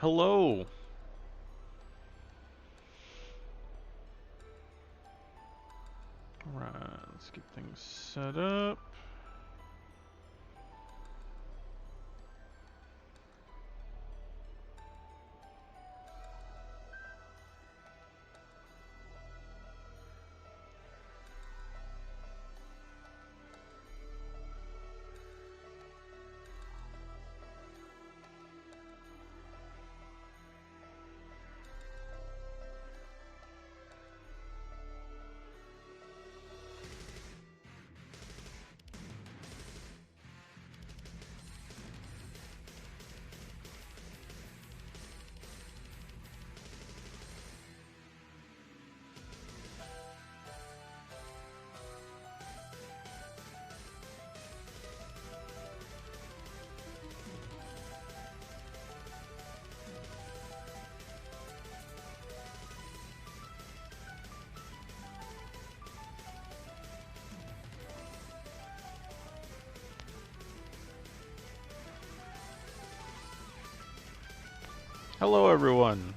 Hello. Alright, let's get things set up. Hello, everyone.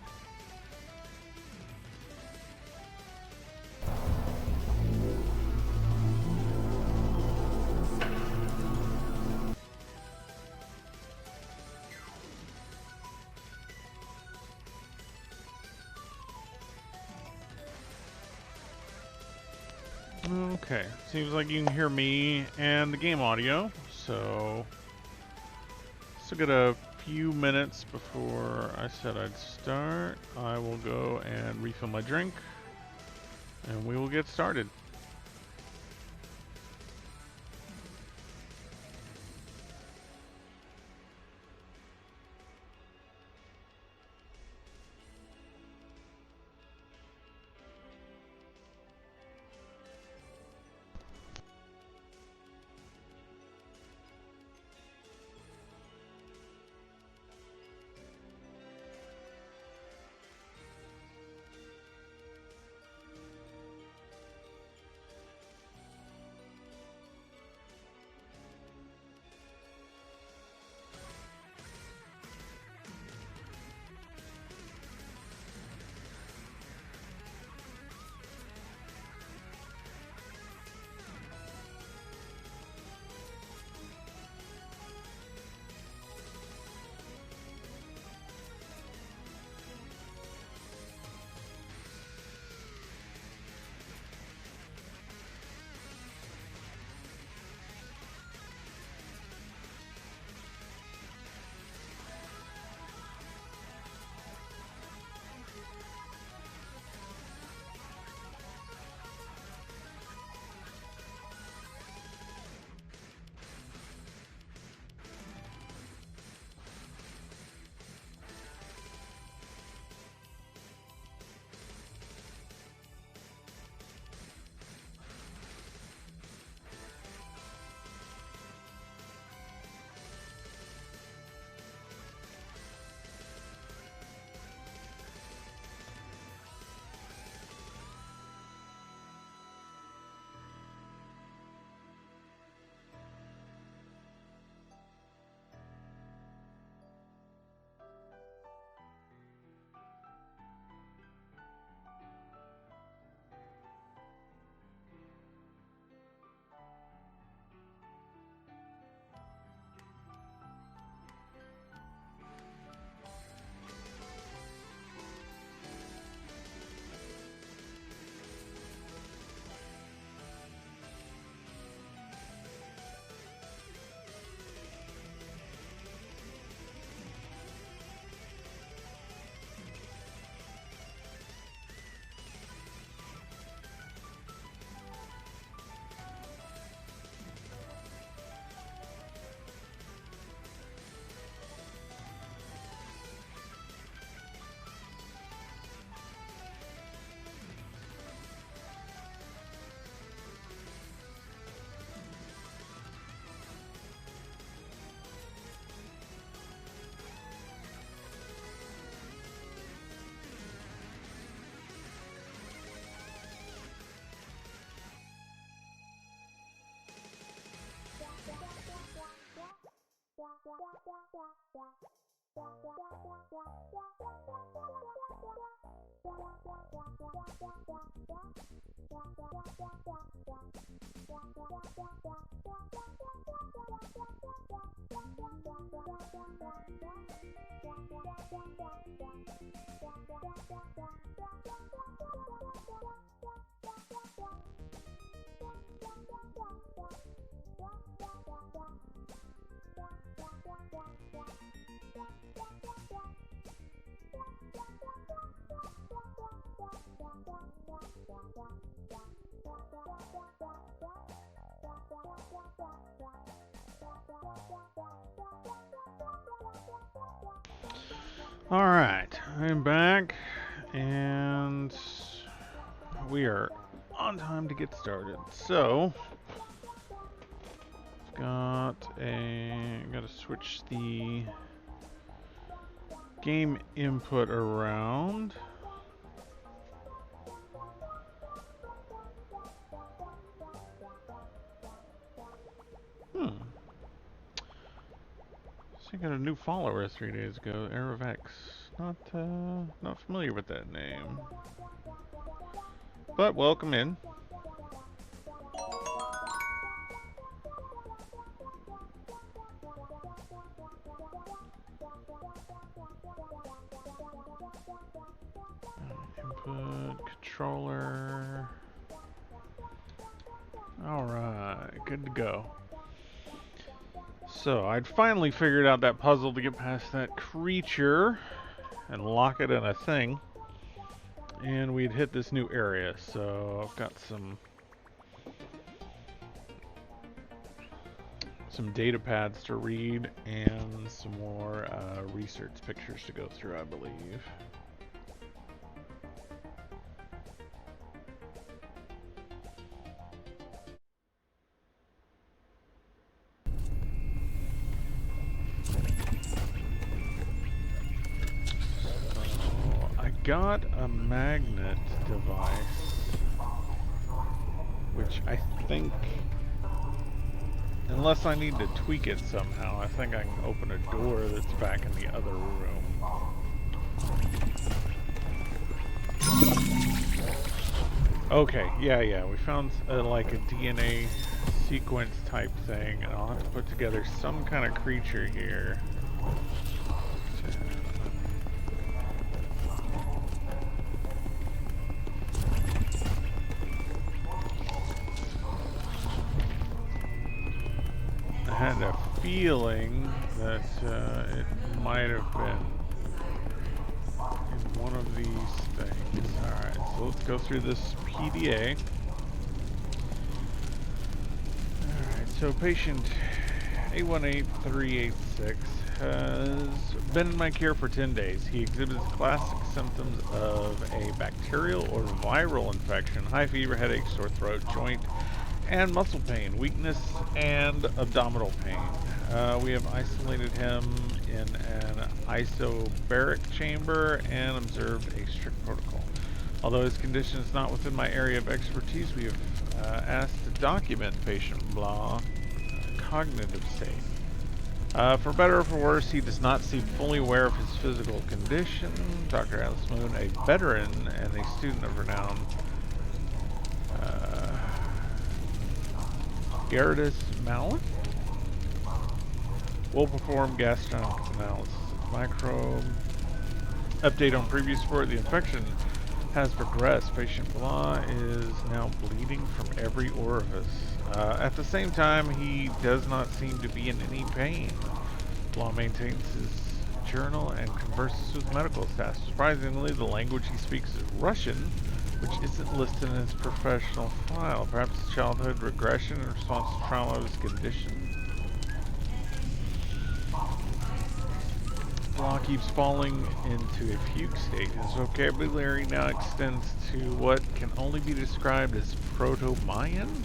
Okay, seems like you can hear me and the game audio, so still got a few minutes before I said I'd start. I will go and refill my drink, and we will get started. Alright, I'm back, and we are on time to get started. So, gotta switch the game input around. So I got a new follower 3 days ago, Aravex. Not familiar with that name. But welcome in. Input, controller. Alright, good to go. So, I'd finally figured out that puzzle to get past that creature and lock it in a thing. And we'd hit this new area, so I've got some data pads to read and some more research pictures to go through, I believe. Got a magnet device, which I think, unless I need to tweak it somehow, I think I can open a door that's back in the other room. Okay, yeah, we found like a DNA sequence type thing, and I'll have to put together some kind of creature here. I had a feeling that it might have been in one of these things. Alright, so let's go through this PDA. Alright, so patient 818386 has been in my care for 10 days. He exhibits classic symptoms of a bacterial or viral infection, high fever, headache, sore throat, joint and muscle pain, weakness, and abdominal pain. We have isolated him in an isobaric chamber and observed a strict protocol. Although his condition is not within my area of expertise, we have asked to document patient blah cognitive state. For better or for worse, he does not seem fully aware of his physical condition. Dr. Alice Moon, a veteran and a student of renown, Gerardus Malin will perform gastronic analysis of microbe. Update on previous report: the infection has progressed. Patient Blah is now bleeding from every orifice. At the same time, he does not seem to be in any pain. Blah maintains his journal and converses with medical staff. Surprisingly, the language he speaks is Russian, which isn't listed in his professional file. Perhaps childhood regression in response to trauma of his condition. Blah keeps falling into a fugue state. His vocabulary now extends to what can only be described as Proto-Mayan.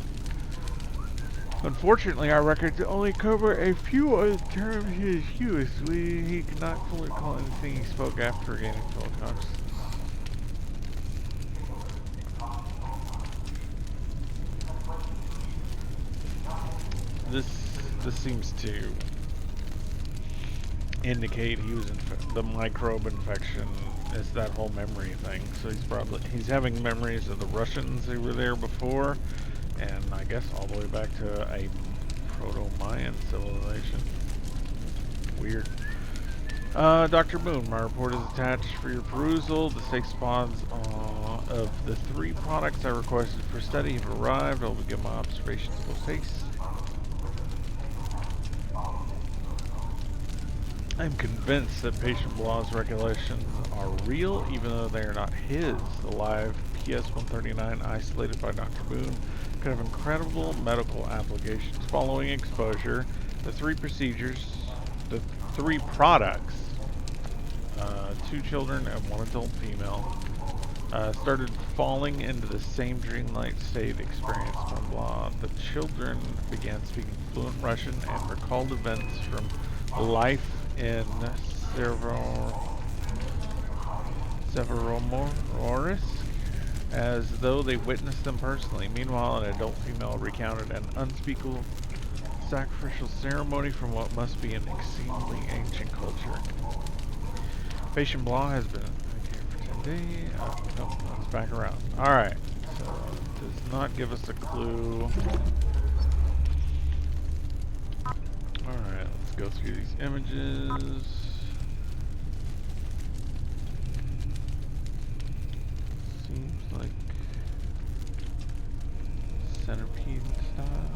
Unfortunately, our records only cover a few of the terms he has used. He cannot fully recall anything he spoke after regaining full consciousness. This seems to indicate he was the microbe infection is that whole memory thing. So he's having memories of the Russians who were there before, and I guess all the way back to a Proto-Mayan civilization. Weird. Dr. Boone, my report is attached for your perusal. The safe spawns of the 3 products I requested for study have arrived. I'll begin my observations post haste. I'm convinced that Patient Blah's regulations are real, even though they are not his. The live PS-139 isolated by Dr. Boone could have incredible medical applications. Following exposure, the 3 products, 2 children and 1 adult female, started falling into the same dreamlike state experienced by Blah. The children began speaking fluent Russian and recalled events from life in Severomorsk as though they witnessed them personally. Meanwhile, an adult female recounted an unspeakable sacrificial ceremony from what must be an exceedingly ancient culture. Patient Blah has been here for 10 days. Nope, it's back around. Alright, so it does not give us a clue. Alright, let's go through these images. Seems like centipede style.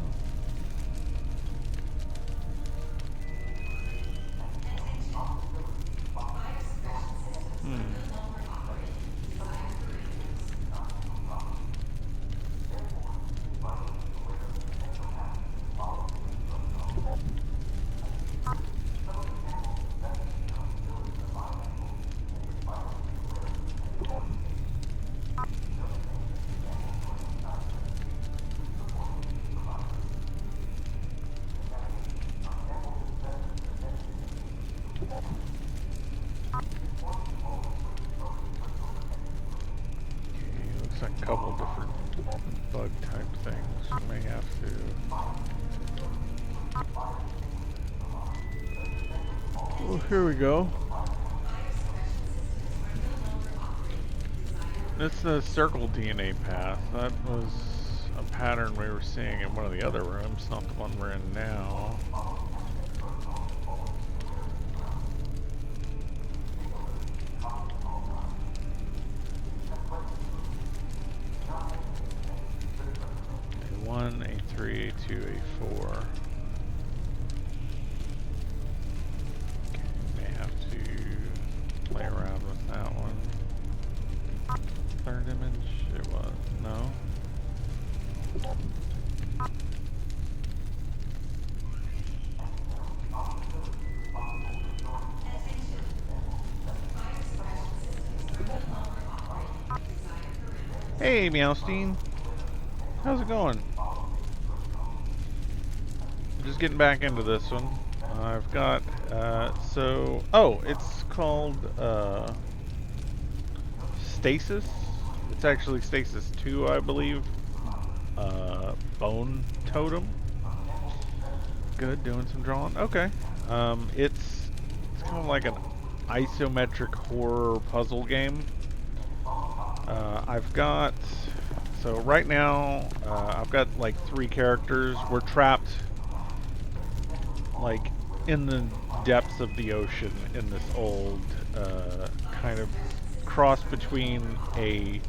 A couple different bug type things. You may have to. Oh, here we go. It's the circle DNA path. That was a pattern we were seeing in one of the other rooms, not the one we're in now. A3, A2, A4. Okay, may have to play around with that one. Third image, it was, no. Hey, Meowstein. How's it going? Just getting back into this one. I've got, it's called, Stasis. It's actually Stasis 2, I believe. Bone Totem. Good, doing some drawing. Okay. It's kind of like an isometric horror puzzle game. So right now, I've got like 3 characters. We're trapped like in the depths of the ocean in this old kind of cross between a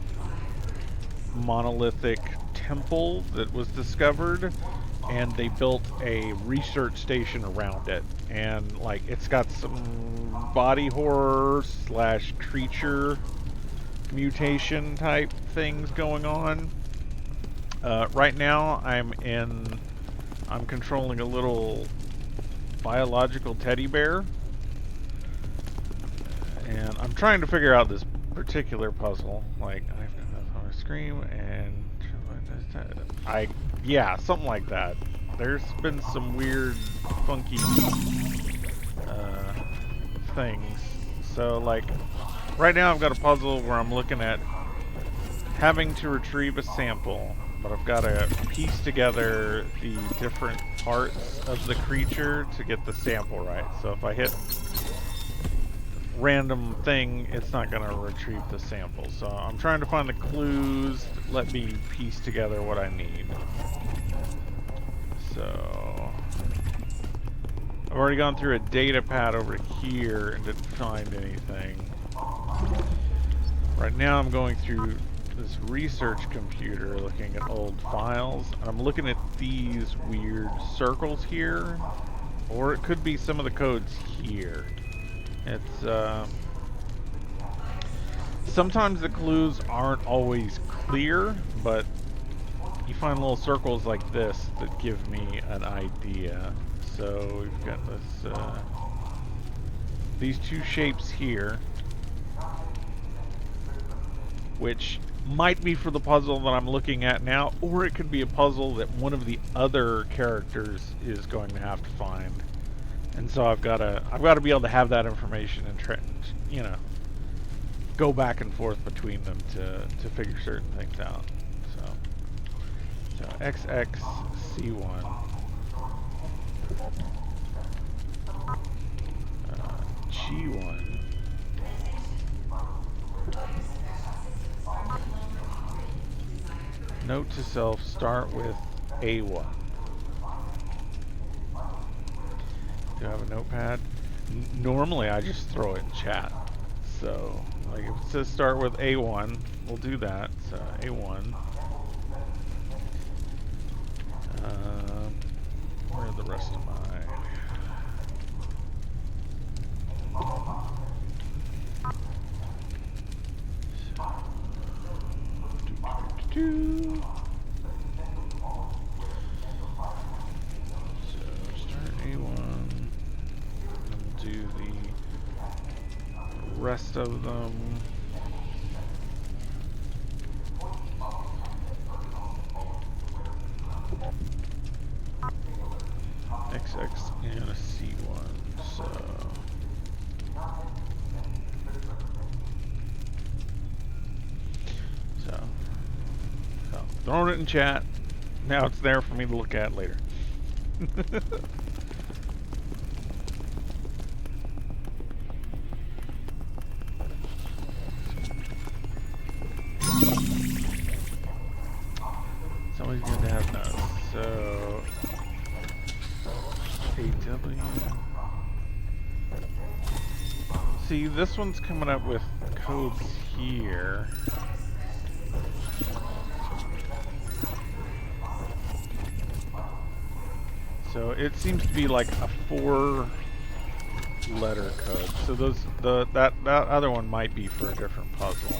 monolithic temple that was discovered, and they built a research station around it, and like it's got some body horror / creature mutation type things going on. Right now I'm controlling a little biological teddy bear, and I'm trying to figure out this particular puzzle. Like, I've got that on a screen, and yeah, something like that. There's been some weird, funky things. So, like, right now I've got a puzzle where I'm looking at having to retrieve a sample, but I've got to piece together the different parts of the creature to get the sample right. So if I hit random thing, it's not going to retrieve the sample. So I'm trying to find the clues that let me piece together what I need. So I've already gone through a data pad over here and didn't find anything. Right now I'm going through this research computer looking at old files, and I'm looking at these weird circles here, or it could be some of the codes here. It's sometimes the clues aren't always clear, but you find little circles like this that give me an idea. So we've got this these two shapes here, which might be for the puzzle that I'm looking at now, or it could be a puzzle that one of the other characters is going to have to find. And so I've got to be able to have that information and you know, go back and forth between them to figure certain things out. So XXC1, G1. Note to self, start with A1. Do I have a notepad? Normally I just throw it in chat. So, like if it says start with A1, we'll do that. So A1. Where are the rest of my... So start A1, and we'll do the rest of them. XX and a C1, so throwing it in chat. Now it's there for me to look at later. Somebody's going to have notes. So AW. See, this one's coming up with codes here. So it seems to be like a 4-letter code. So that other one might be for a different puzzle.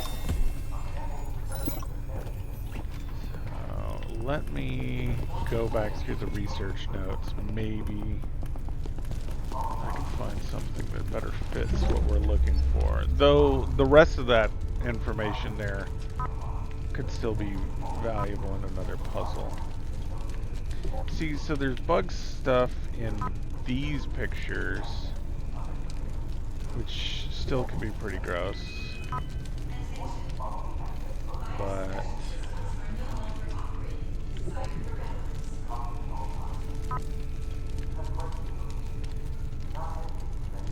So let me go back through the research notes. Maybe I can find something that better fits what we're looking for. Though the rest of that information there could still be valuable in another puzzle. See, so there's bug stuff in these pictures, which still can be pretty gross, but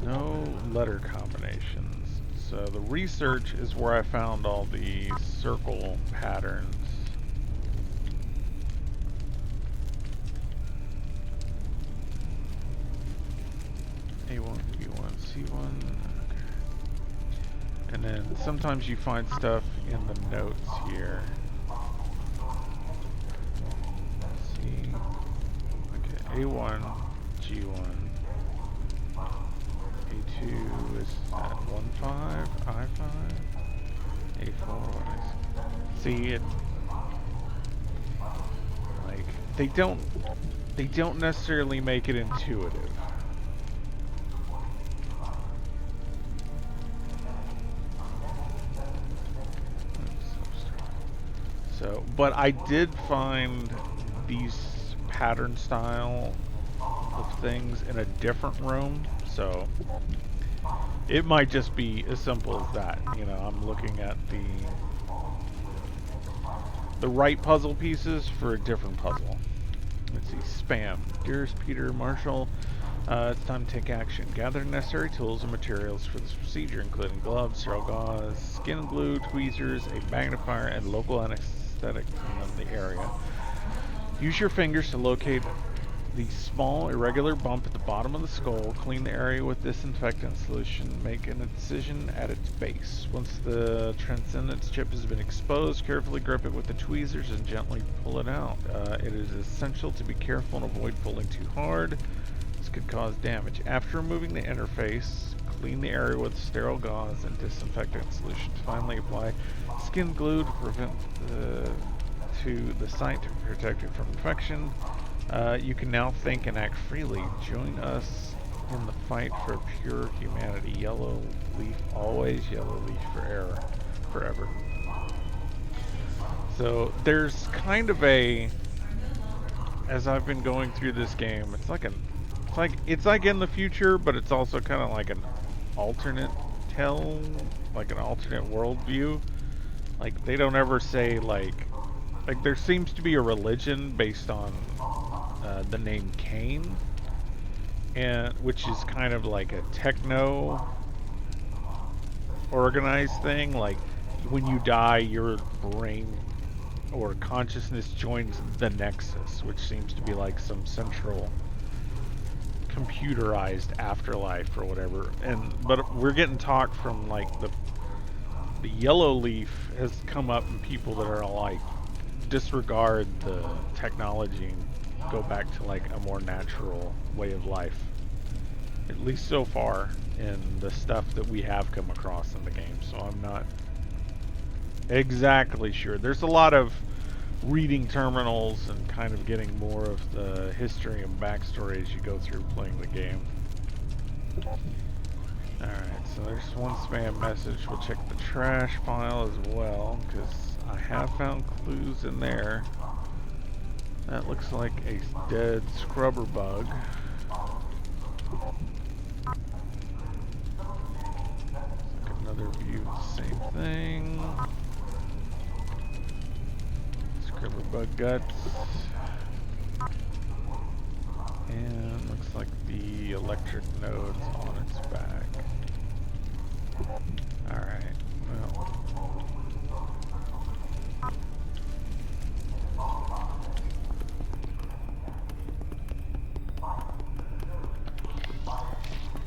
no letter combinations. So the research is where I found all the circle patterns. A1, B1, C1, and then sometimes you find stuff in the notes here. See, okay, A1, G1, A2 is at 1.5, I5, A4. See it, like they don't necessarily make it intuitive. So, but I did find these pattern style of things in a different room, so it might just be as simple as that. You know, I'm looking at the right puzzle pieces for a different puzzle. Let's see, spam. Dearest Peter Marshall, It's time to take action. Gather the necessary tools and materials for this procedure, including gloves, sterile gauze, skin glue, tweezers, a magnifier, and local anesthetic in the area. Use your fingers to locate the small irregular bump at the bottom of the skull. Clean the area with disinfectant solution. Make an incision at its base. Once the transcendence chip has been exposed, carefully grip it with the tweezers and gently pull it out. It is essential to be careful and avoid pulling too hard. This could cause damage. After removing the interface, clean the area with sterile gauze and disinfectant solution. Finally, apply skin glue to prevent to the site to protect it from infection. You can now think and act freely. Join us in the fight for pure humanity. Yellow leaf always, yellow leaf forever. So there's kind of as I've been going through this game, it's like in the future, but it's also kind of like an alternate like an alternate worldview. Like they don't ever say like there seems to be a religion based on the name Cain, and which is kind of like a techno organized thing. Like when you die, your brain or consciousness joins the Nexus, which seems to be like some central computerized afterlife or whatever. But we're getting talk from like the yellow leaf has come up, and people that are like disregard the technology and go back to like a more natural way of life, at least so far in the stuff that we have come across in the game. So I'm not exactly sure. There's a lot of reading terminals and kind of getting more of the history and backstory as you go through playing the game. Alright, so there's one spam message. We'll check the trash pile as well, because I have found clues in there. That looks like a dead scrubber bug. Like another view of the same thing. Scrubber bug guts. And looks like the electric node's on its back. Alright, well.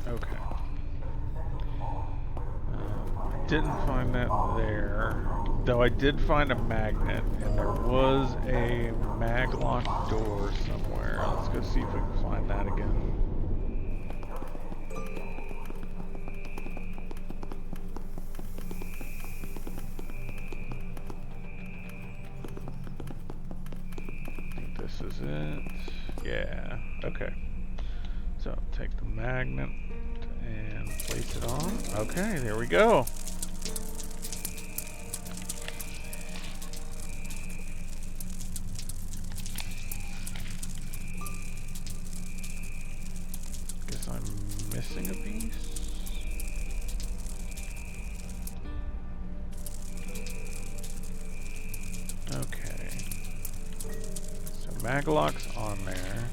Okay. I didn't find that there, though I did find a magnet, and there was a mag-locked door somewhere. Let's go see if we can find that again. I think this is it. Yeah, okay. So take the magnet and place it on. Okay, there we go. Guess I'm missing a piece. Okay. So maglock's on there.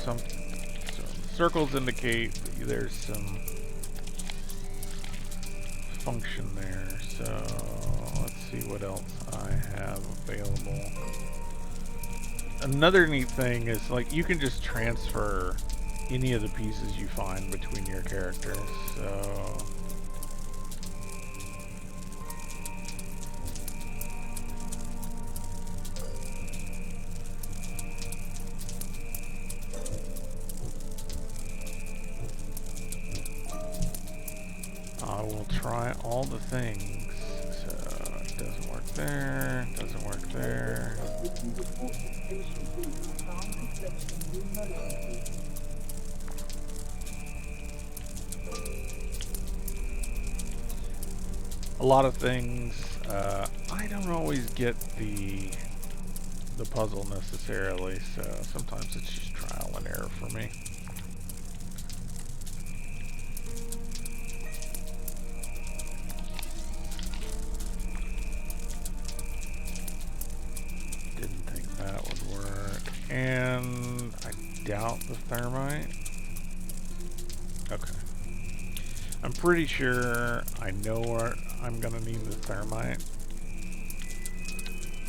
So circles indicate that there's some function there. So let's see what else I have available. Another neat thing is like you can just transfer any of the pieces you find between your characters. So I will try all the things. So it doesn't work there, doesn't work there. A lot of things, I don't always get the puzzle necessarily, so sometimes it's just trial and error for me. doubt the thermite. Okay. I'm pretty sure I know where I'm gonna need the thermite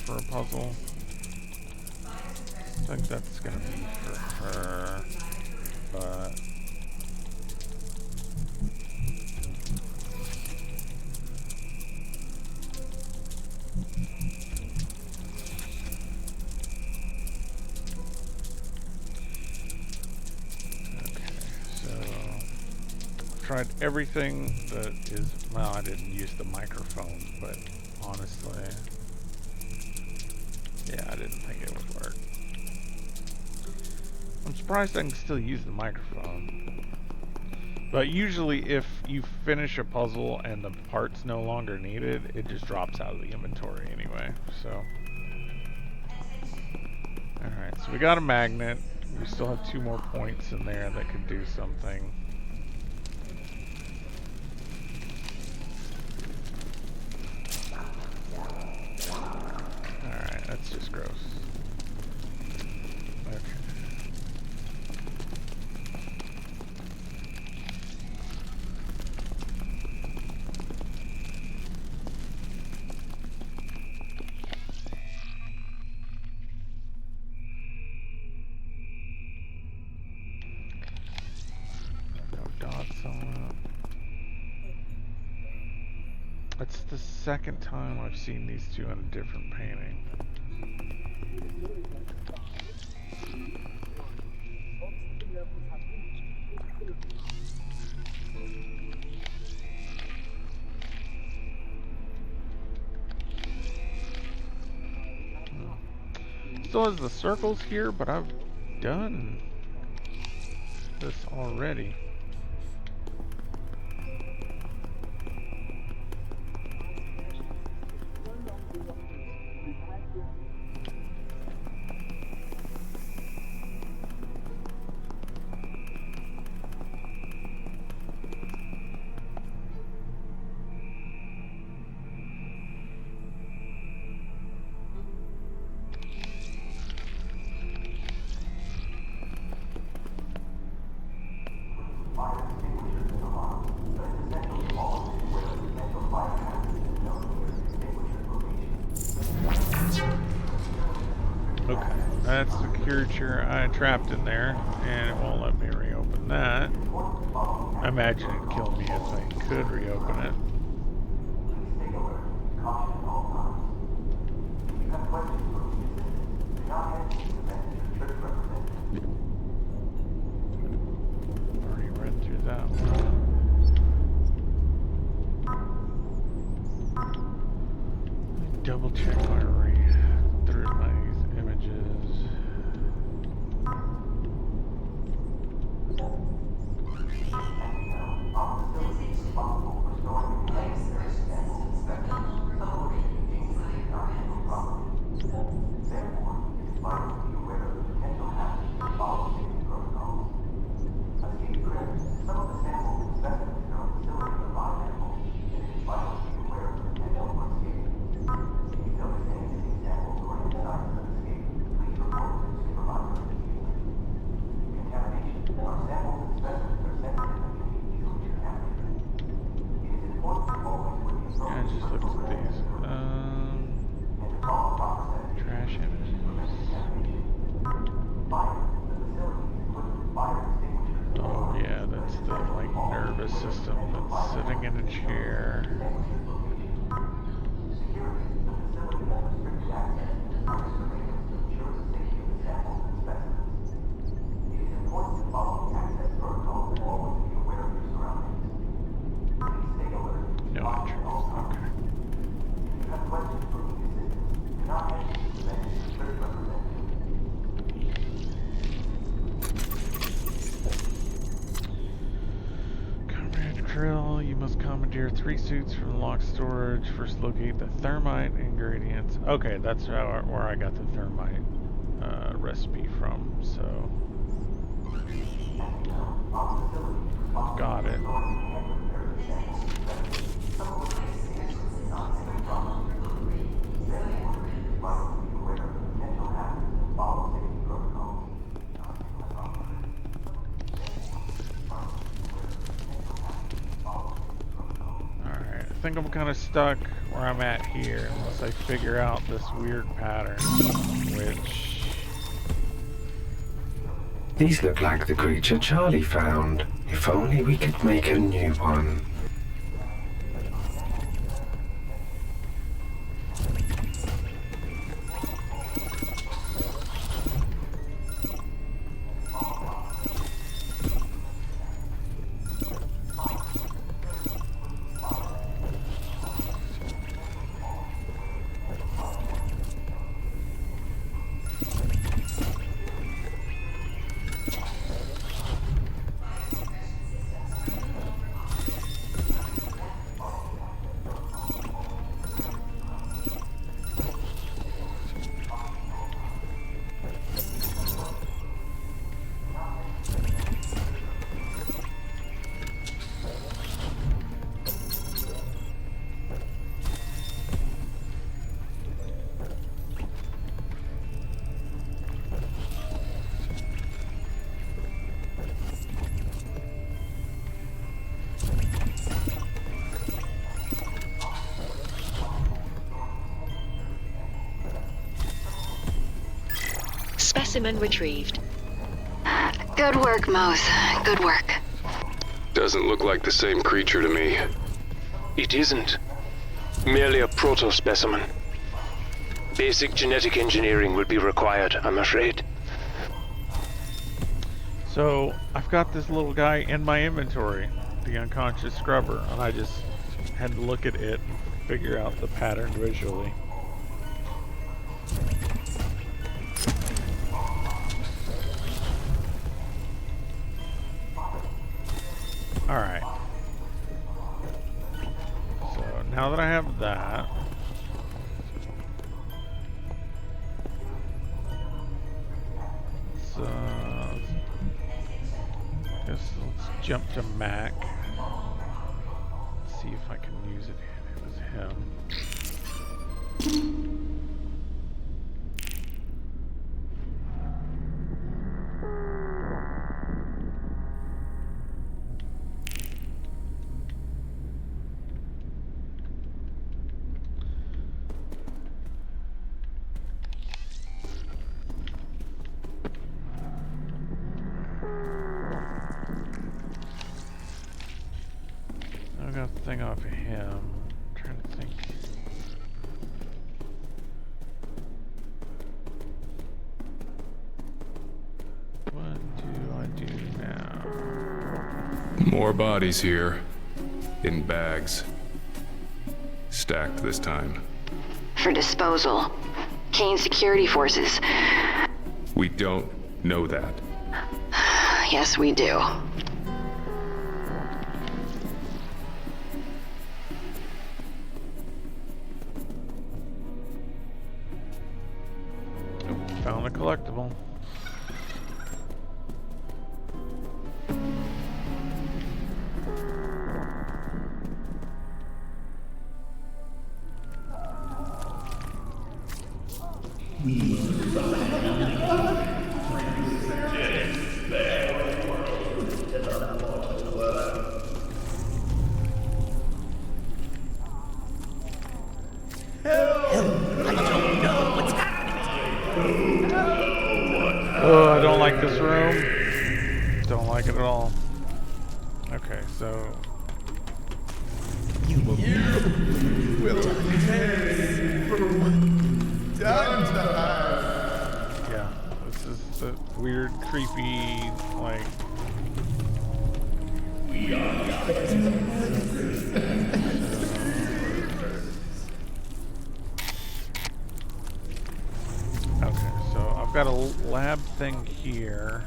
for a puzzle. I think that's gonna be for her, but tried everything that is, well, I didn't use the microphone, but honestly, yeah, I didn't think it would work. I'm surprised I can still use the microphone. But usually if you finish a puzzle and the part's no longer needed, it just drops out of the inventory anyway, so. Alright, so we got a magnet. We still have 2 more points in there that could do something. Alright, that's just gross. Okay. No dots on it. That's the second time I've seen these two in a different painting. Still has the circles here, but I've done this already. That's the curature I trapped in there, and it won't let me reopen that. I imagine it'd kill me if I could reopen it. Already read through that one. Let me double check my read through my images. System that's sitting in a chair. No entrance. Okay. You must commandeer 3 suits from the locked storage. First locate the thermite ingredients. Okay, that's where I got the thermite recipe from, so got it. think I'm kind of stuck where I'm at here unless I figure out this weird pattern, which... These look like the creature Charlie found. If only we could make a new one. Specimen retrieved. Good work, Mose. Good work. Doesn't look like the same creature to me. It isn't. Merely a proto-specimen. Basic genetic engineering would be required, I'm afraid. So, I've got this little guy in my inventory, the unconscious scrubber, and I just had to look at it and figure out the pattern visually. Alright. So now that I have that, let's jump to Mac. See if I can use it as him. I got the thing off of him. I'm trying to think. What do I do now? More bodies here. In bags. Stacked this time. For disposal. Kane security forces. We don't know that. Yes, we do. Found a collectible. Oh, I don't like this room. Don't like it at all. Okay, so... You will yeah, this is the weird, creepy, like... Okay, so I've got a lab thing here.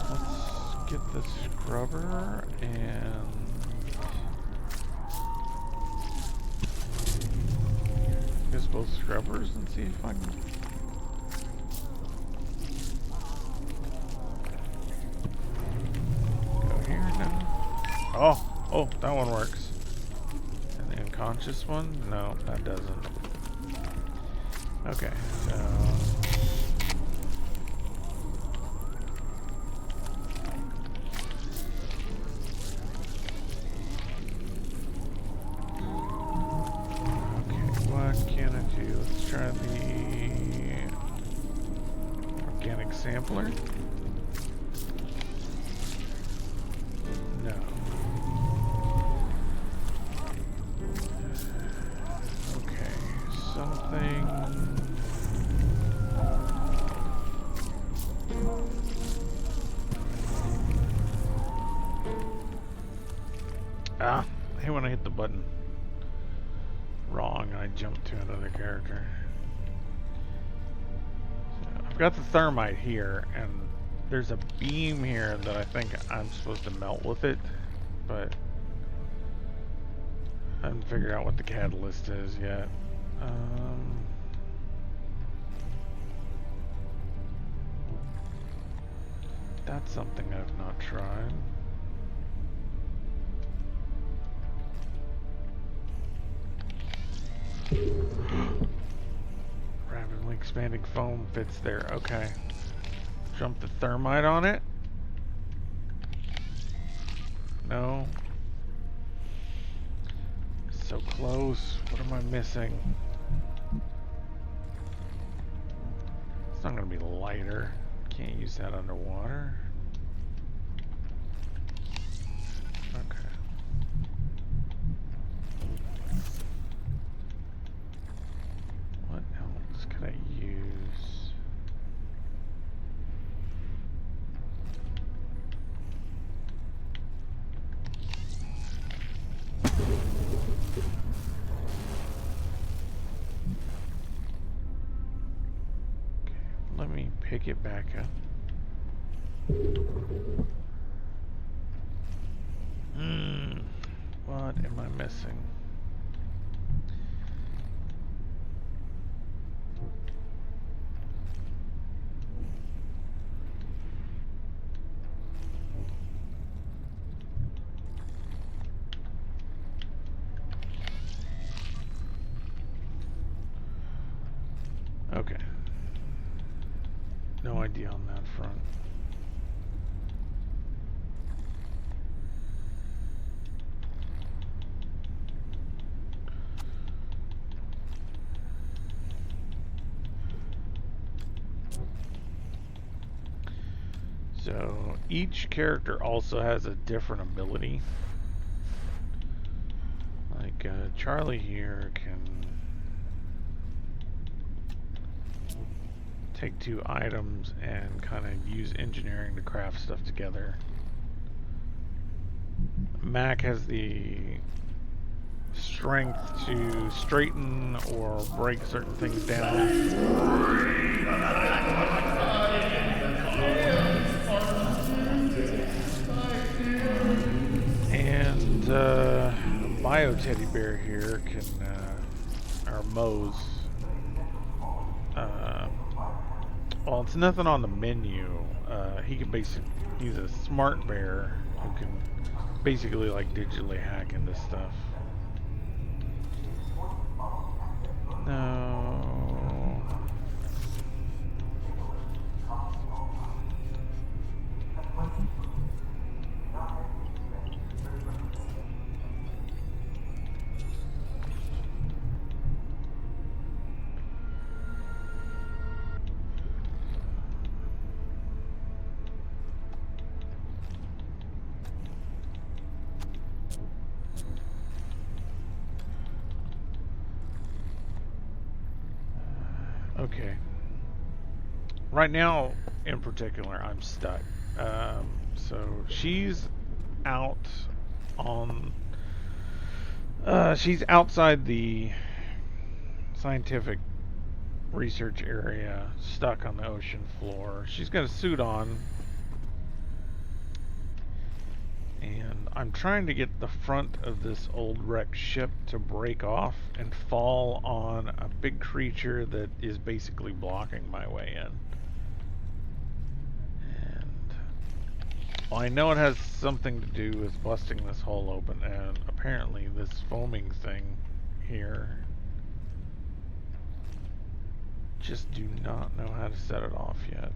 Let's get the scrubber and use both scrubbers and see if I can. Go here now. Oh, that one works. And the unconscious one? No, that doesn't. Okay, so... try the organic sampler. No. Okay, something. Ah, I hate when I hit the button wrong and I jump to another character. So I've got the thermite here, and there's a beam here that I think I'm supposed to melt with it, but I haven't figured out what the catalyst is yet. That's something I've not tried. Rapidly expanding foam fits there. Okay. Jump the thermite on it. No. So close. What am I missing? It's not going to be lighter. Can't use that underwater. Okay. What else could I use? Okay, let me pick it back up. What am I missing? Okay. No idea on that front. So each character also has a different ability. Like Charlie here can take two items and kind of use engineering to craft stuff together. Mac has the strength to straighten or break certain things down. And Bio Teddy Bear here can, or Mose. Well, it's nothing on the menu. He can basically, he's a smart bear who can basically like digitally hack into stuff. No. Okay. Right now, in particular, I'm stuck. So she's out on. She's outside the scientific research area, stuck on the ocean floor. She's got a suit on. And I'm trying to get the front of this old wrecked ship to break off and fall on a big creature that is basically blocking my way in. And well, I know it has something to do with busting this hole open, and apparently this foaming thing here, just do not know how to set it off yet.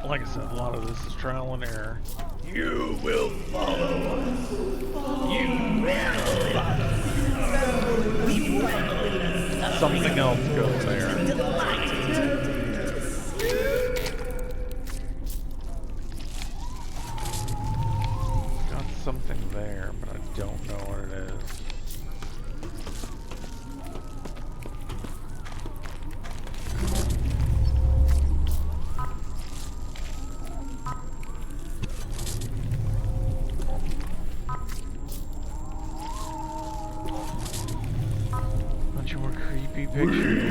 Like I said, a lot of this is trial and error. You will follow us. You will follow. We will. Something else goes there. Got something there, but I don't know what it is. Bunch of more creepy pictures.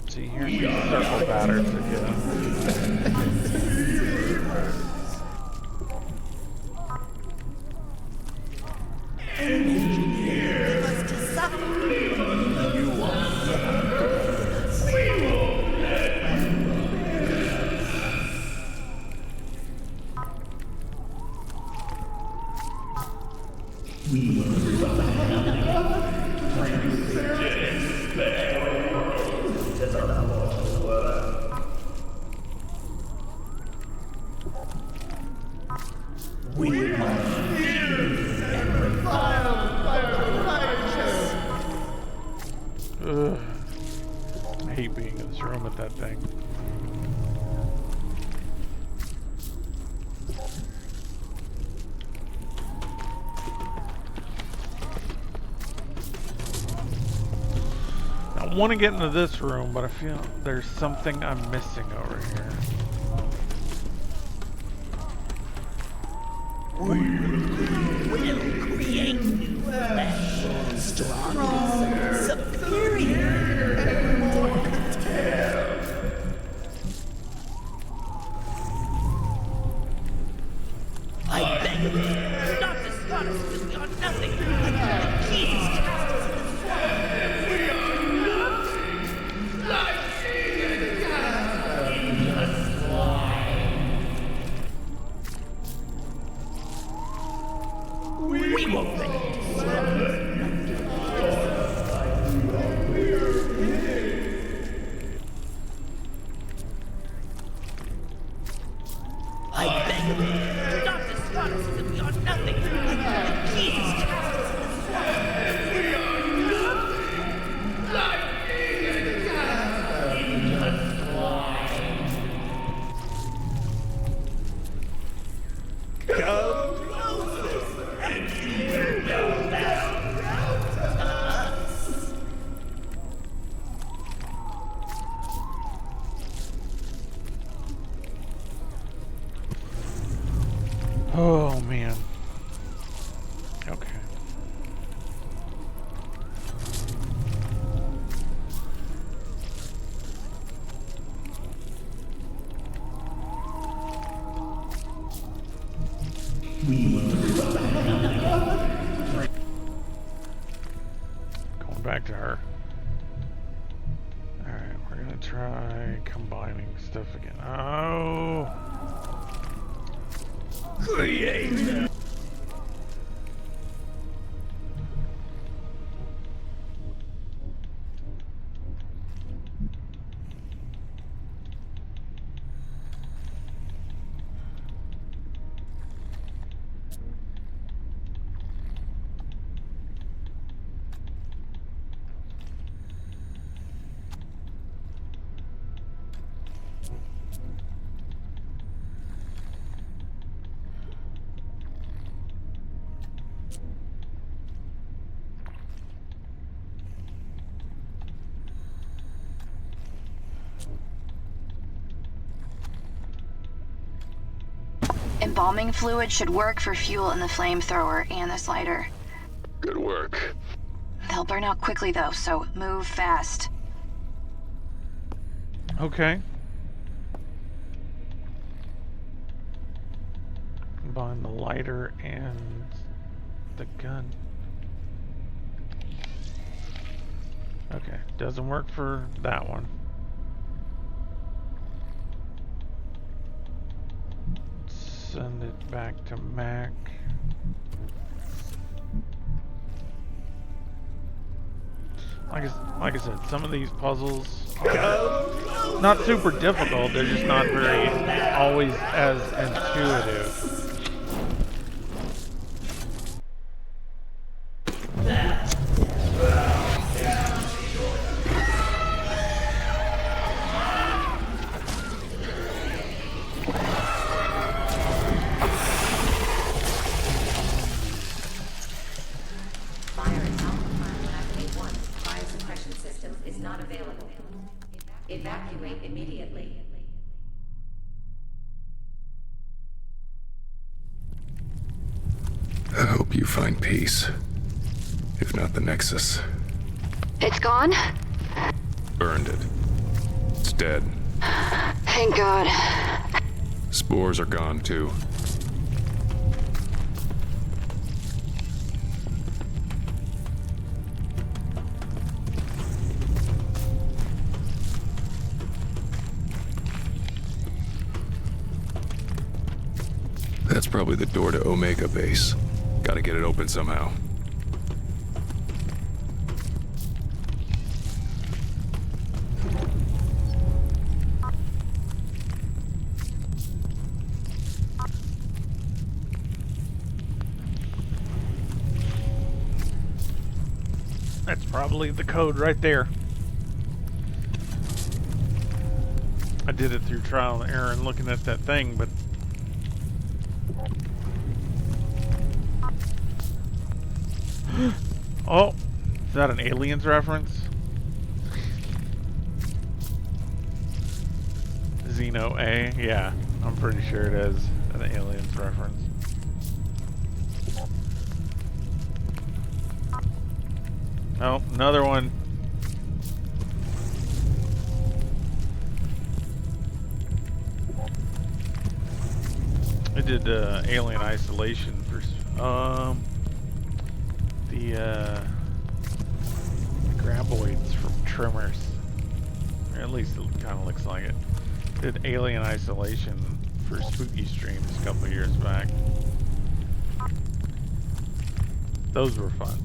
See, here's these circle patterns again. Ugh. I hate being in this room with that thing. I want to get into this room, but I feel there's something I'm missing over here. We'll create new flesh, stronger, superior, and more detailed. I beg of you, do not discard us because we are nothing. The key is cast us in the fire. We are nothing. Like in the slime. We will make destruction. I beg of you, do not discard us because we are nothing. The key is cast us in the fire. We are nothing. Like in the slime. Come closer, and you will know that us. Oh man. Okay. Going back to her. Alright, we're gonna try combining stuff again. Oh! Create. Embalming fluid should work for fuel in the flamethrower and the slider. Good work. They'll burn out quickly though, so move fast. Okay. Combine the lighter and the gun. Okay, doesn't work for that one. Send it back to Mac. Like I said, some of these puzzles, not super difficult, they're just not very, always as intuitive. Evacuate immediately. I hope you find peace. If not the Nexus. It's gone? Burned it. It's dead. Thank God. Spores are gone too. That's probably the door to Omega Base. Gotta get it open somehow. That's probably the code right there. I did it through trial and error and looking at that thing, but oh, is that an Aliens reference? Xeno A? Yeah, I'm pretty sure it is an Aliens reference. Oh, another one. I did Alien Isolation for the graboids from Tremors. Or at least it kind of looks like it. Did Alien Isolation for Spooky Streams a couple of years back. Those were fun.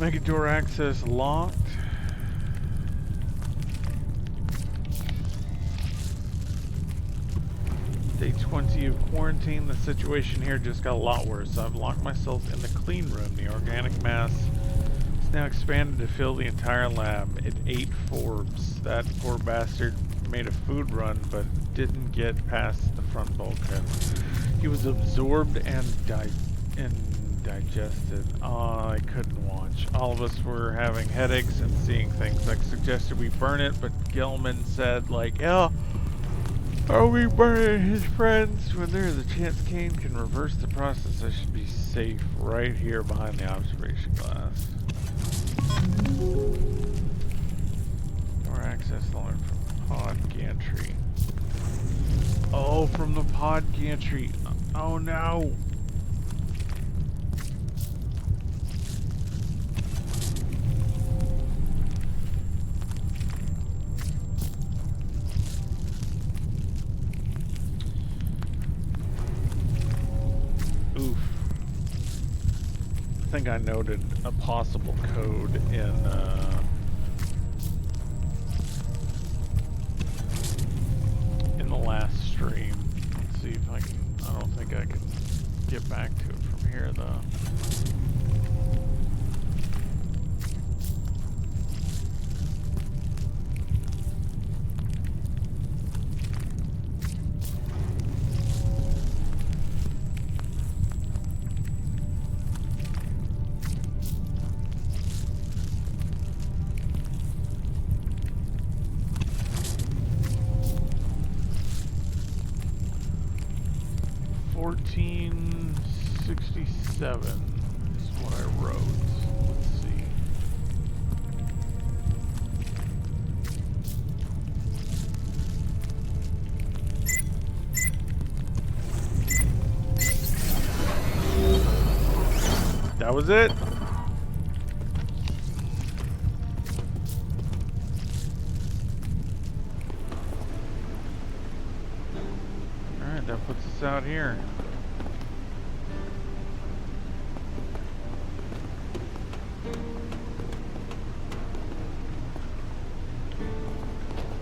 Mega door access locked. Day 20 of quarantine. The situation here just got a lot worse. I've locked myself in the clean room. The organic mass is now expanded to fill the entire lab. It ate Forbes. That poor bastard made a food run, but didn't get past the front bulkhead. He was absorbed and digested. Oh, I couldn't watch. All of us were having headaches and seeing things. I suggested we burn it, but Gilman said, like, yeah, are we burning his friends? When there is a chance Kane can reverse the process, I should be safe right here behind the observation glass. Door access learned from pod gantry. Oh, from the pod gantry. Oh no. I think I noted a possible code in the last stream. Let's see if I can. I don't think I can get back to it from here though. 1467 is what I wrote. Let's see. That was it? Alright, that puts us out here.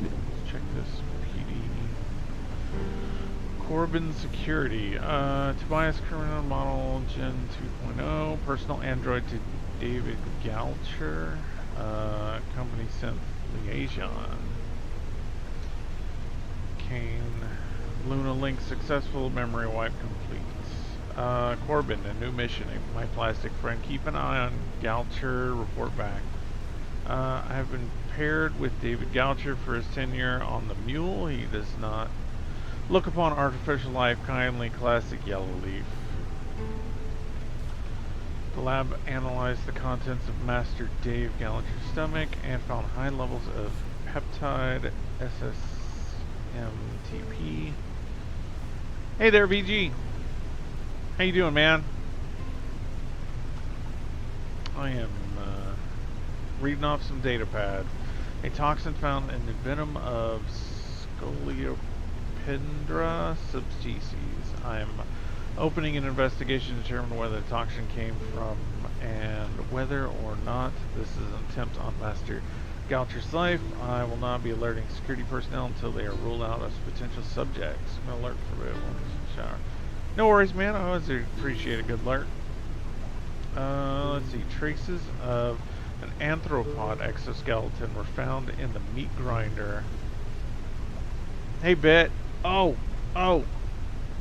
Let's check this PD. Corbin Security. Tobias Criminal Model Gen 2.0. Personal Android to David Goucher. Company Synth Liaison. Kane. Luna Link successful. Memory wipe complete. Corbin, a new mission. My plastic friend. Keep an eye on Goucher. Report back. I have been paired with David Goucher for his tenure on the Mule. He does not look upon artificial life kindly. Classic Yellow Leaf. The lab analyzed the contents of Master Dave Gallagher's stomach and found high levels of peptide SSMTP. Hey there, VG. How you doing, man? I am reading off some data pad. A toxin found in the venom of Scolopendra subspecies. I am opening an investigation to determine whether the toxin came from and whether or not this is an attempt on Master Goucher's life. I will not be alerting security personnel until they are ruled out as potential subjects. I'm gonna alert for a bit when I shower. No worries, man. I always appreciate a good alert. Let's see. Traces of an anthropod exoskeleton were found in the meat grinder. Hey, Bet. Oh. Let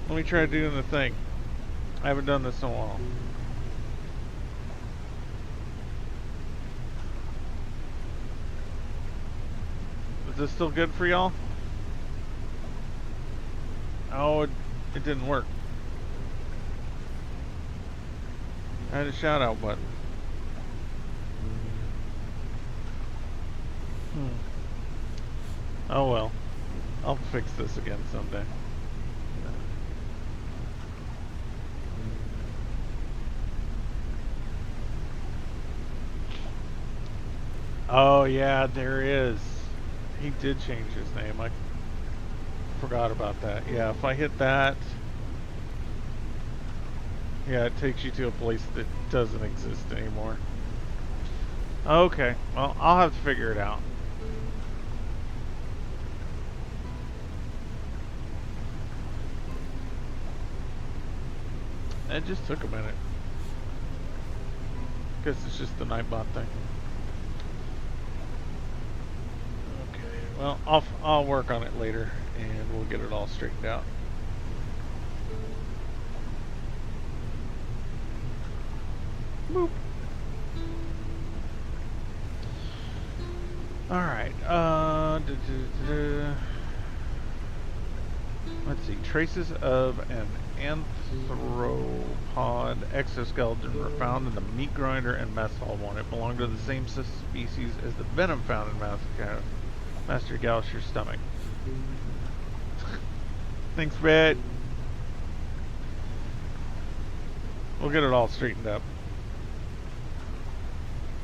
me try doing the thing. I haven't done this in a while. Is this still good for y'all? Oh, it didn't work. I had a shout out button. Oh well. I'll fix this again someday. Oh yeah, there is. He did change his name. I forgot about that. Yeah, if I hit that, yeah, it takes you to a place that doesn't exist anymore. Okay, well, I'll have to figure it out. It just took a minute. Guess it's just the Nightbot thing. Okay, well, I'll work on it later, and we'll get it all straightened out. Boop. Alright, let's see. Traces of an anthropod exoskeleton were found in the meat grinder and mess hall one. It belonged to the same species as the venom found in Master Goucher's stomach. Thanks, Red. We'll get it all straightened up.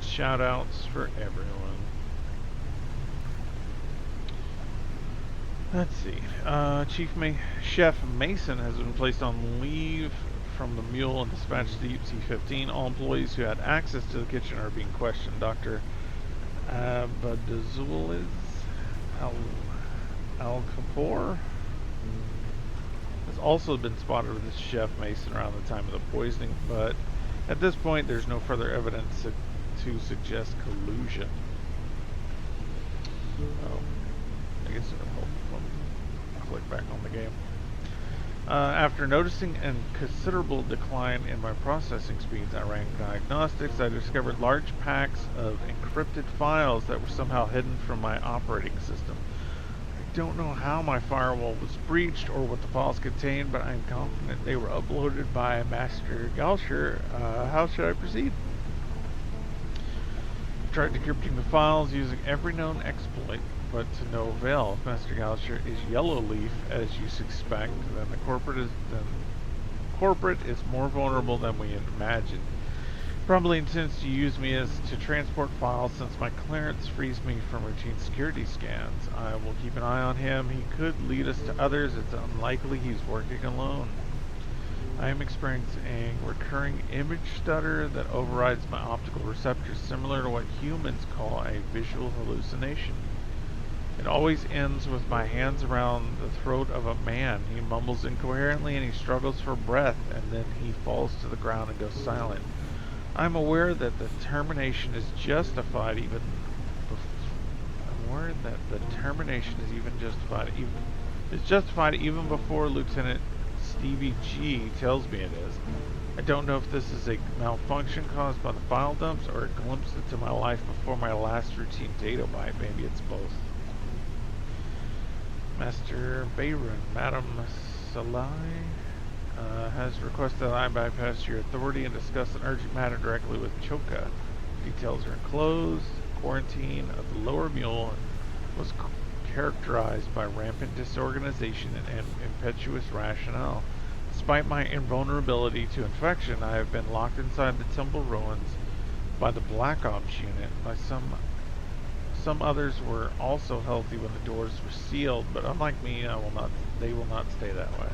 Shout outs for everyone. Let's see. Chef Mason has been placed on leave from the Mule and dispatched to Deep Sea 15. All employees who had access to the kitchen are being questioned. Dr. Abadazuliz Al-Kapoor has also been spotted with Chef Mason around the time of the poisoning, but at this point there's no further evidence to suggest collusion. Oh, I guess it'll help if I click back on the game. After noticing a considerable decline in my processing speeds, I ran diagnostics. I discovered large packs of encrypted files that were somehow hidden from my operating system. don't know how my firewall was breached or what the files contained, but I'm confident they were uploaded by Master Galsher. How should I proceed? I've tried decrypting the files using every known exploit, but to no avail. If Master Galsher is Yellowleaf, as you suspect, then the corporate is more vulnerable than we imagined. Probably intends to use me as to transport files since my clearance frees me from routine security scans. I will keep an eye on him. He could lead us to others. It's unlikely he's working alone. I am experiencing recurring image stutter that overrides my optical receptors, similar to what humans call a visual hallucination. It always ends with my hands around the throat of a man. He mumbles incoherently and he struggles for breath, and then he falls to the ground and goes silent. I'm aware that the termination is justified even before Lieutenant Stevie G tells me it is. I don't know if this is a malfunction caused by the file dumps or a glimpse into my life before my last routine data byte. Maybe it's both. Master Bayron, Madam Salai has requested that I bypass your authority and discuss an urgent matter directly with Choka. Details are enclosed. Quarantine of the lower mule was characterized by rampant disorganization and impetuous rationale. Despite my invulnerability to infection, I have been locked inside the temple ruins by the Black Ops unit. By some others were also healthy when the doors were sealed, but unlike me, they will not stay that way.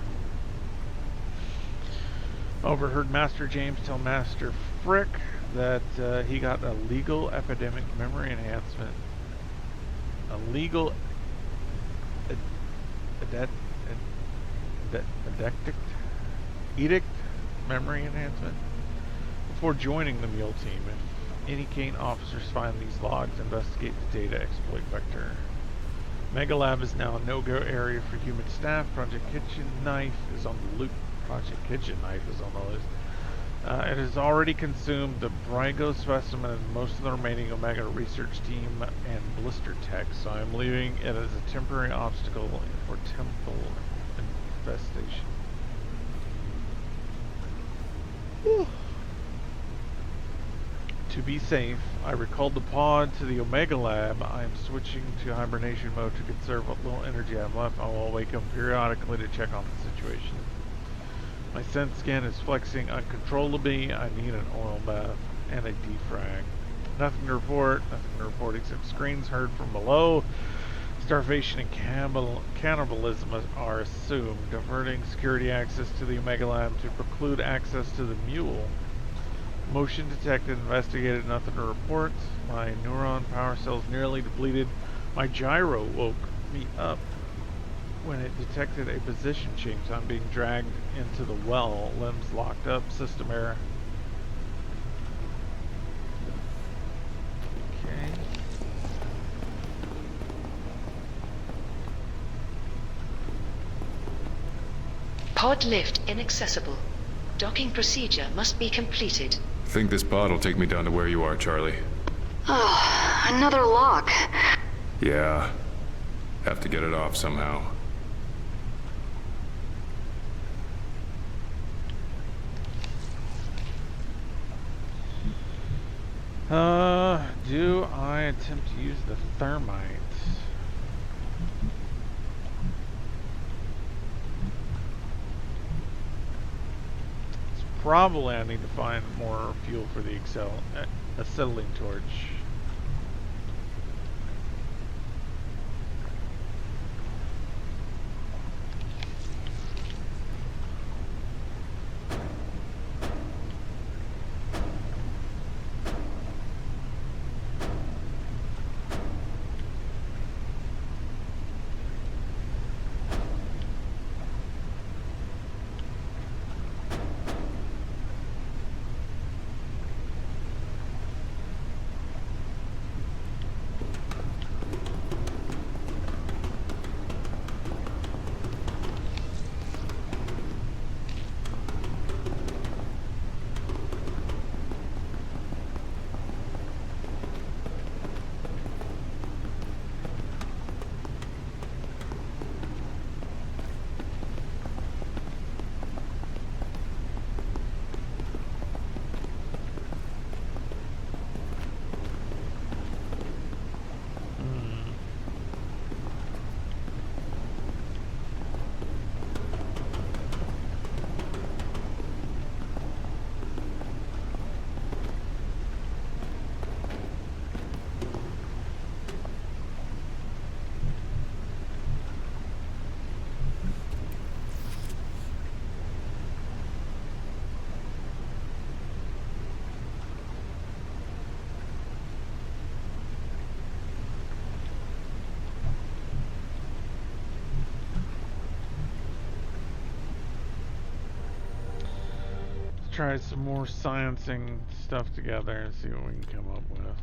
Overheard Master James tell Master Frick that he got a legal epidemic memory enhancement. A legal edict memory enhancement before joining the mule team. If any Kane officers find these logs, investigate the data exploit vector. Megalab is now a no-go area for human staff. Project Kitchen Knife is on the list. It has already consumed the Brygo specimen and most of the remaining Omega research team and blister tech, so I'm leaving it as a temporary obstacle for temple infestation. Whew. To be safe, I recalled the pod to the Omega Lab. I am switching to hibernation mode to conserve what little energy I have left. I will wake up periodically to check on the situation. My sense scan is flexing uncontrollably. I need an oil bath and a defrag. Nothing to report except screams heard from below. Starvation and cannibalism are assumed. Diverting security access to the Omega Lab to preclude access to the mule. Motion detected, investigated, nothing to report. My neuron power cells nearly depleted. My gyro woke me up when it detected a position change. I'm being dragged into the well. Limbs locked up. System error. Okay. Pod lift inaccessible. Docking procedure must be completed. Think this pod will take me down to where you are, Charlie. Oh, another lock. Yeah. Have to get it off somehow. Do I attempt to use the thermite? It's probably I need to find more fuel for the acetylene torch. try some more sciencing stuff together and see what we can come up with.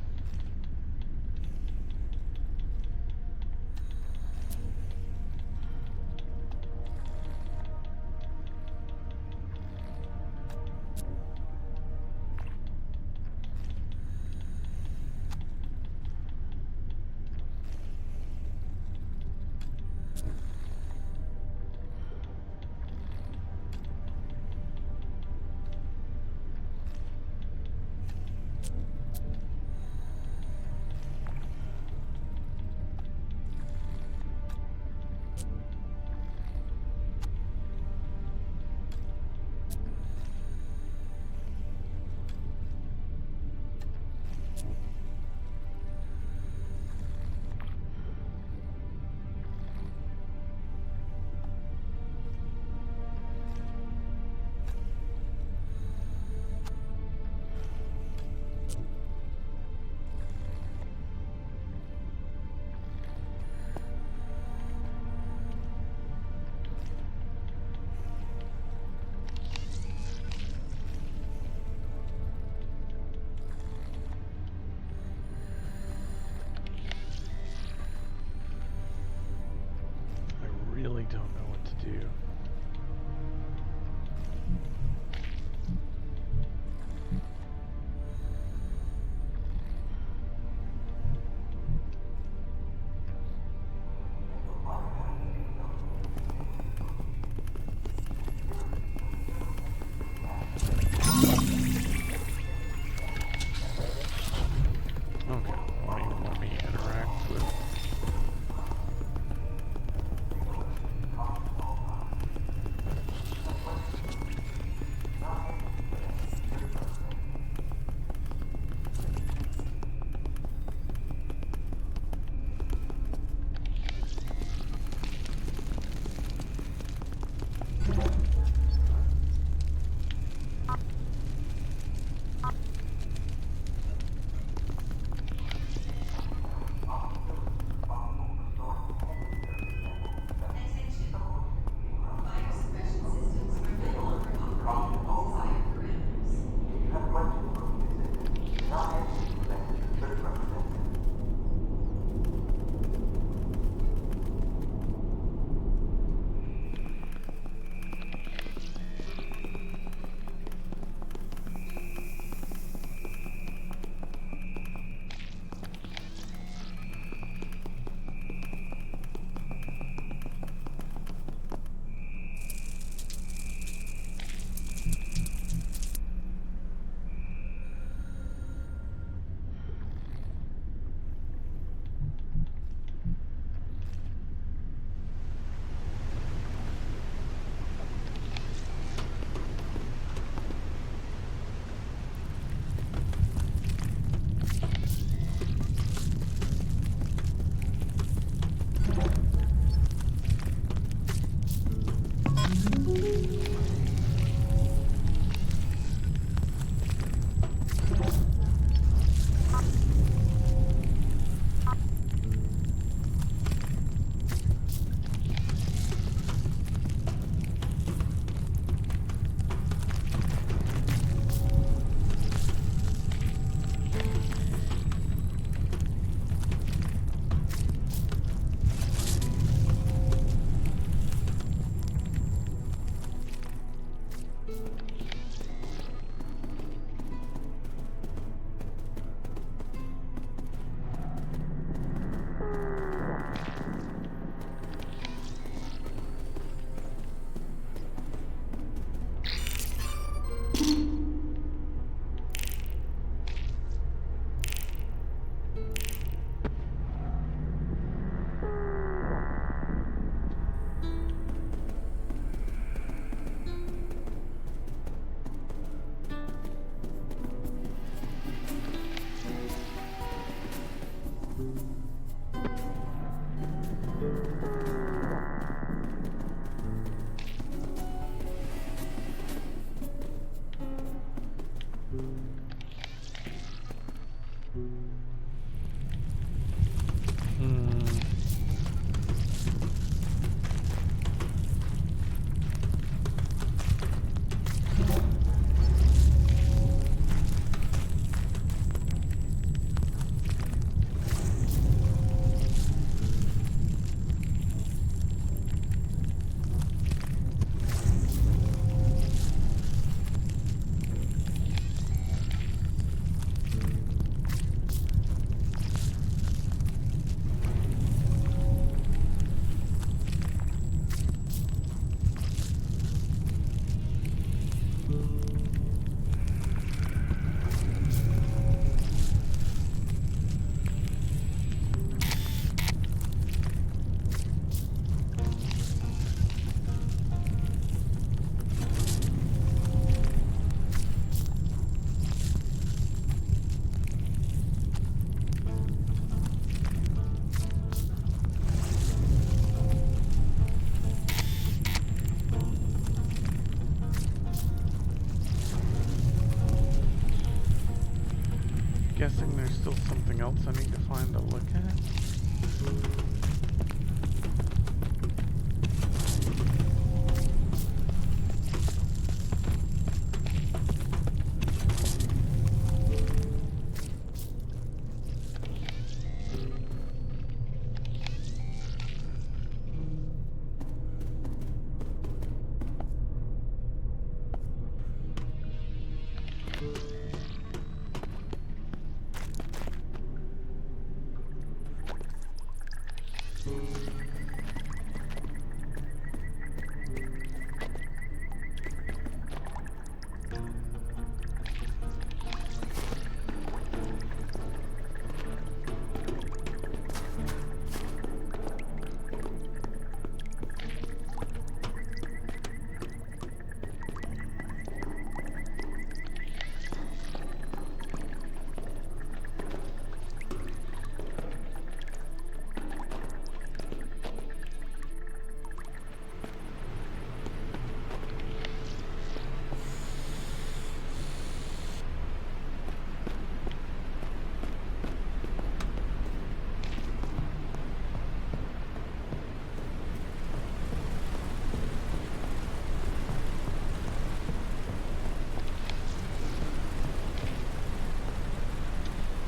guessing there's still something else I need to find to look at.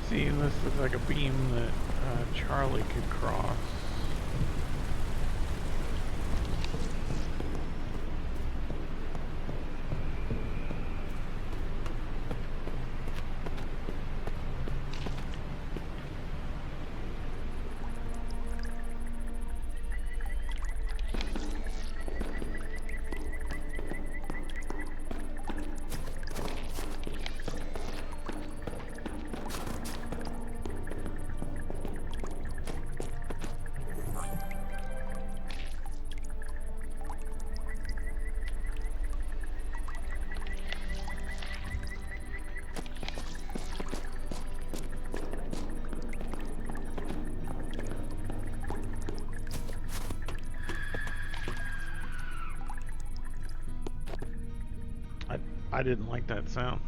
See, this looks like a beam that Charlie could cross. I didn't like that sound.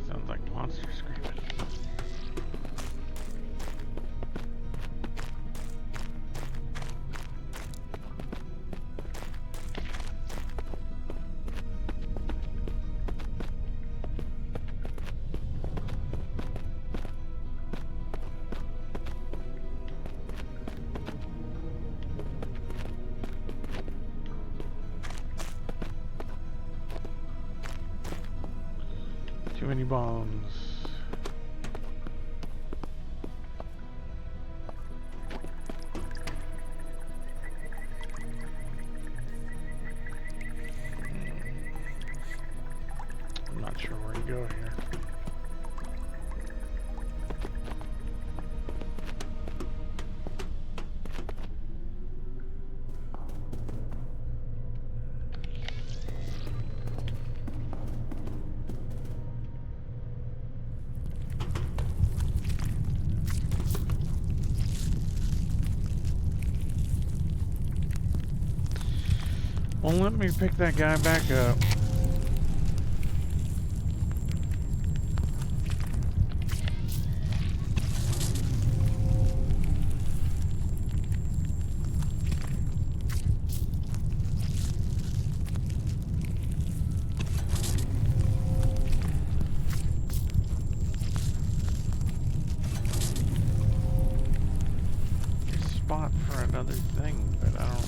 Sounds like monsters screaming. Too many bombs. I'm not sure where to go here. Well, let me pick that guy back up. There's a spot for another thing, but I don't...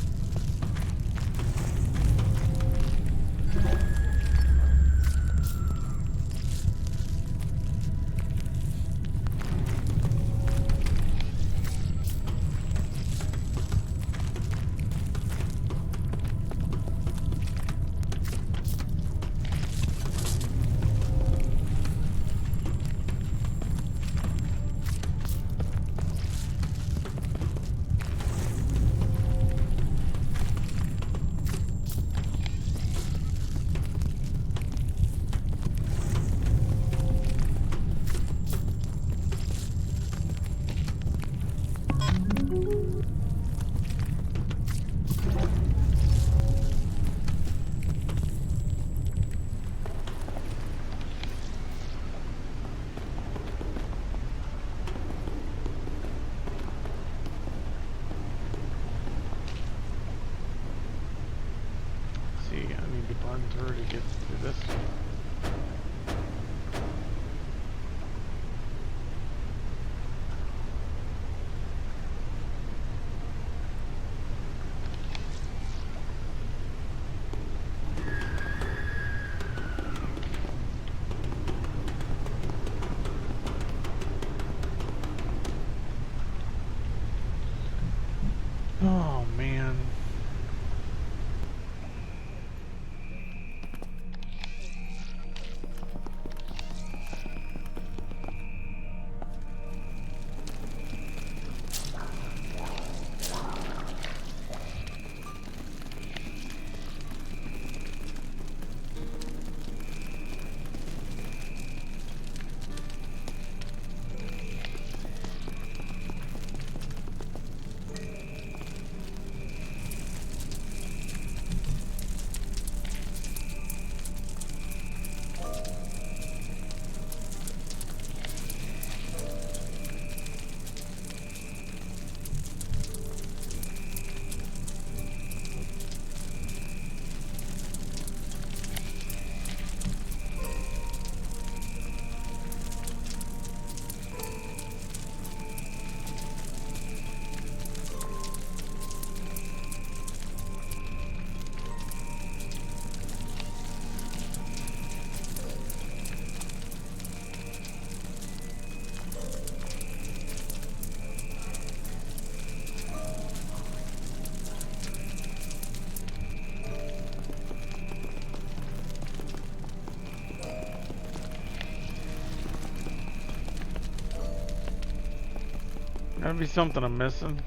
run through to get to this one. Oh man. Gotta be something I'm missing.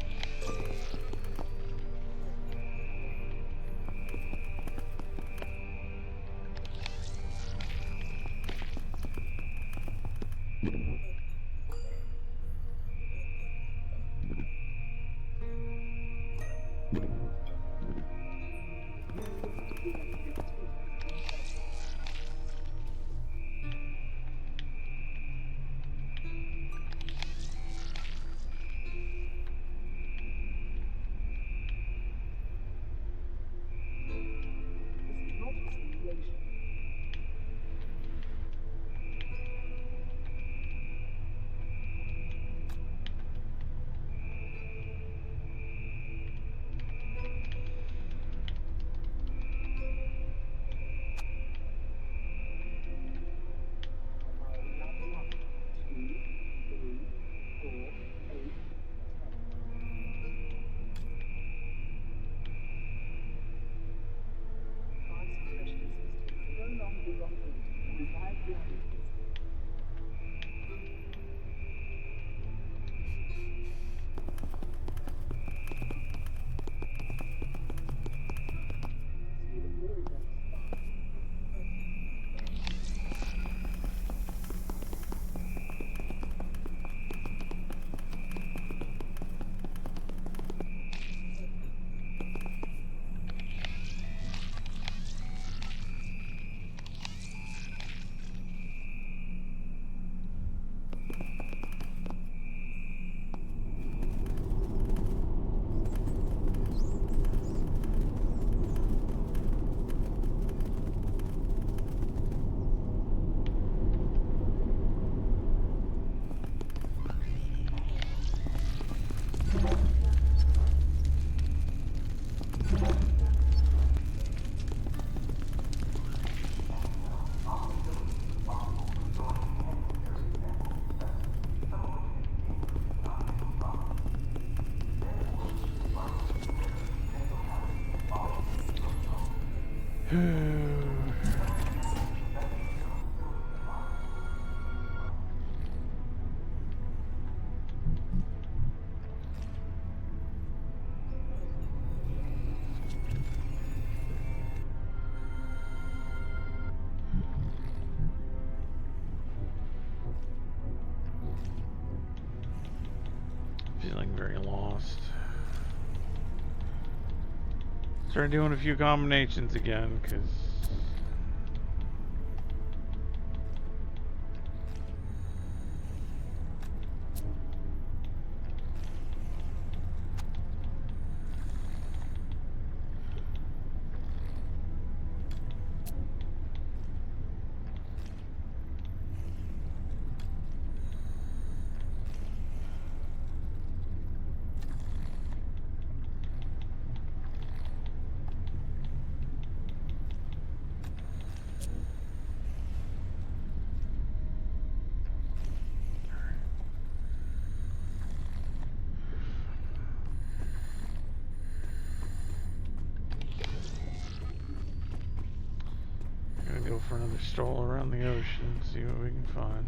Feeling very lost. Start doing a few combinations again, because go for another stroll around the ocean, see what we can find.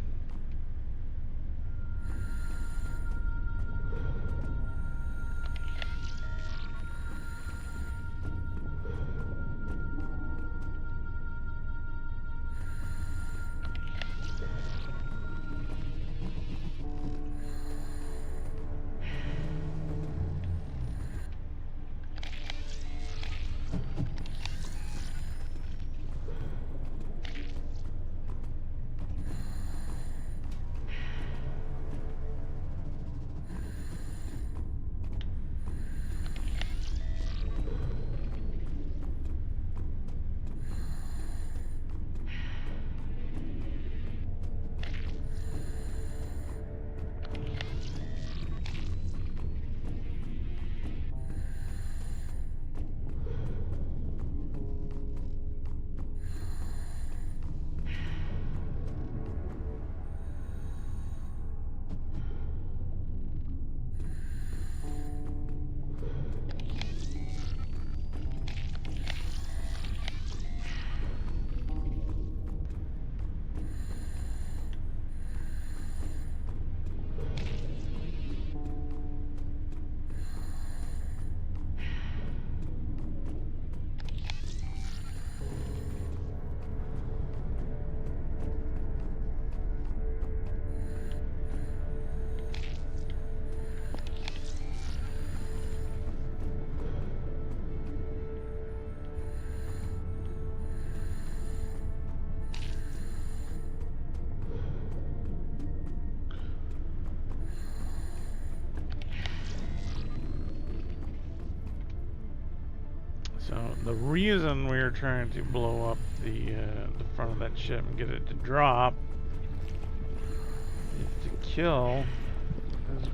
So the reason we are trying to blow up the front of that ship and get it to drop is to kill this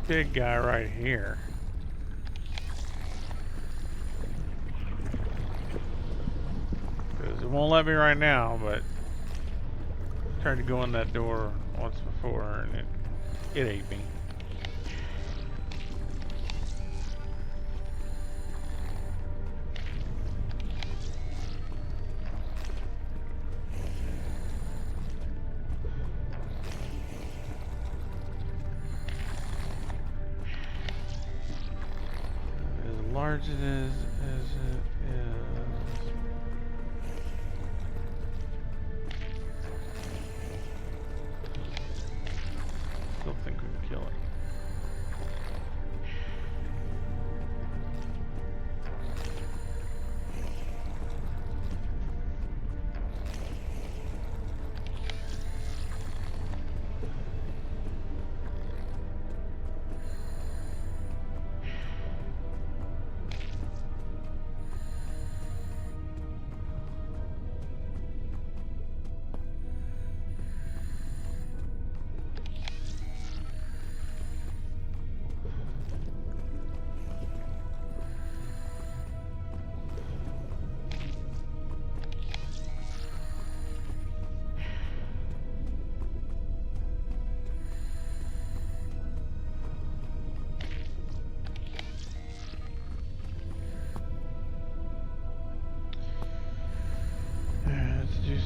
big guy right here. Because it won't let me right now, but I tried to go in that door once before and it ate me. Large it is as it is. Still think we can kill it.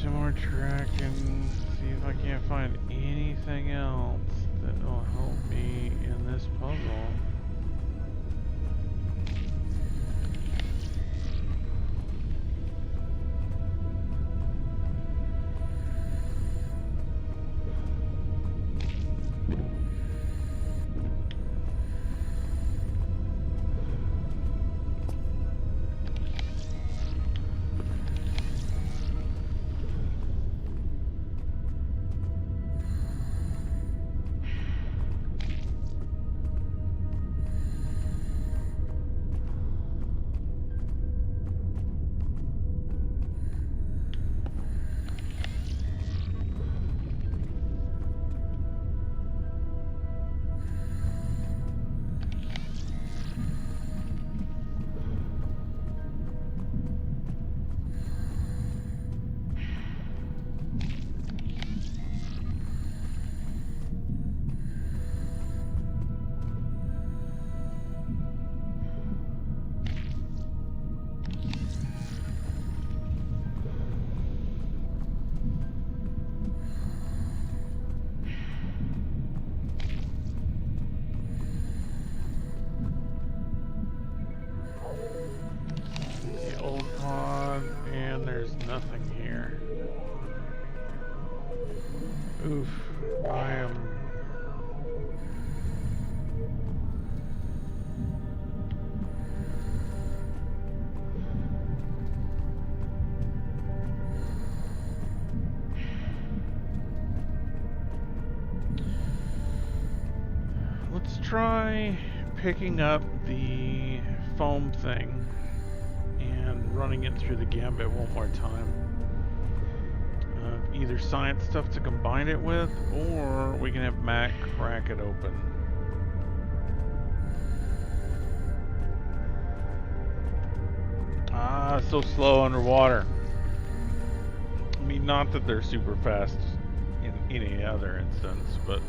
Some more tracking, see if I can't find anything else that will help me in this puzzle. there's nothing here. Oof. I am... Let's try picking up the foam thing and running it through the gambit one more time. Either science stuff to combine it with, or we can have Mac crack it open. Ah, so slow underwater. I mean, not that they're super fast in any other instance, but...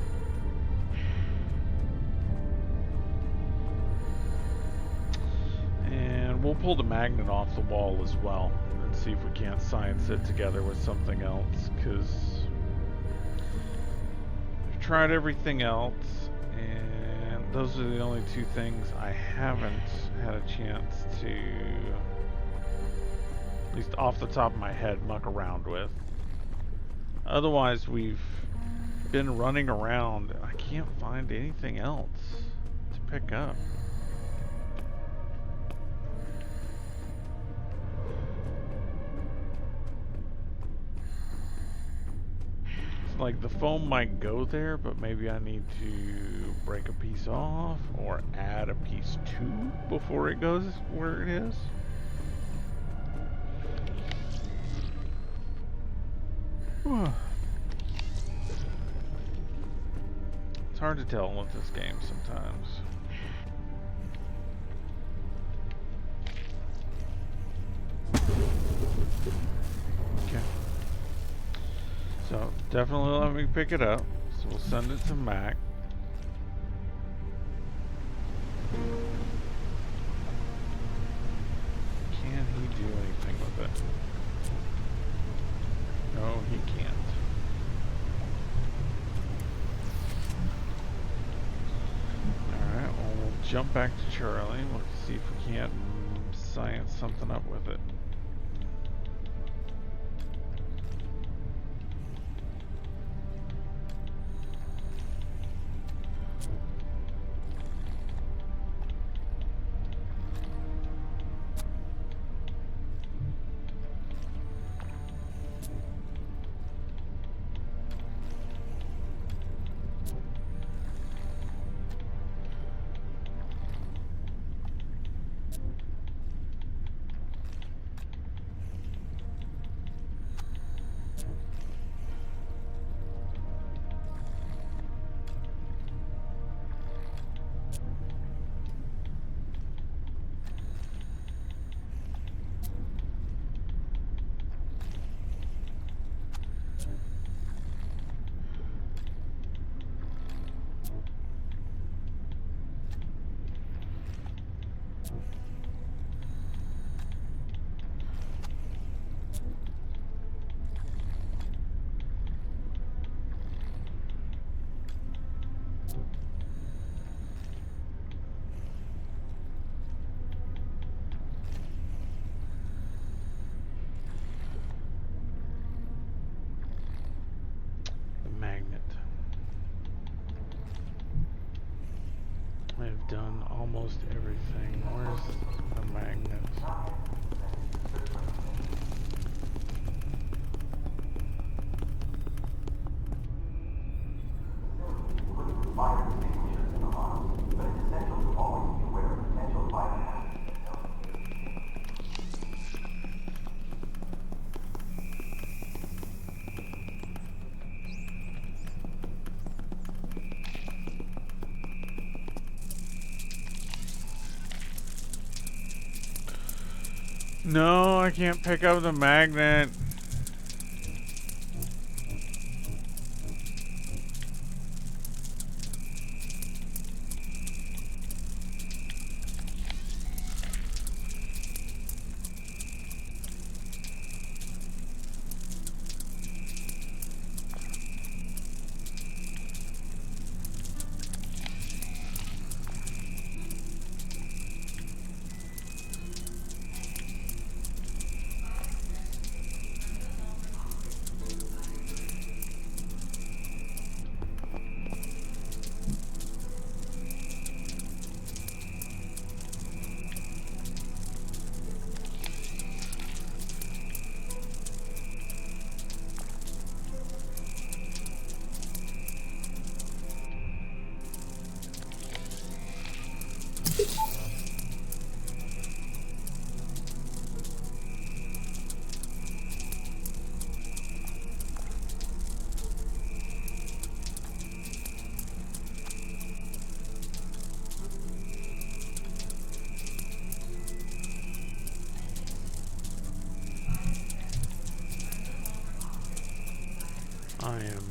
And we'll pull the magnet off the wall as well and see if we can't science it together with something else, because I've tried everything else and those are the only two things I haven't had a chance to, at least off the top of my head, muck around with. Otherwise we've been running around and I can't find anything else to pick up. Like the foam might go there, but maybe I need to break a piece off or add a piece to before it goes where it is. It's hard to tell with this game sometimes. Okay. So, definitely let me pick it up. So we'll send it to Mac. Can he do anything with it? No, he can't. Alright, well we'll jump back to Charlie. We'll see if we can't science something up with it. I've done almost everything. Where's the magnet? No, I can't pick up the magnet. I am...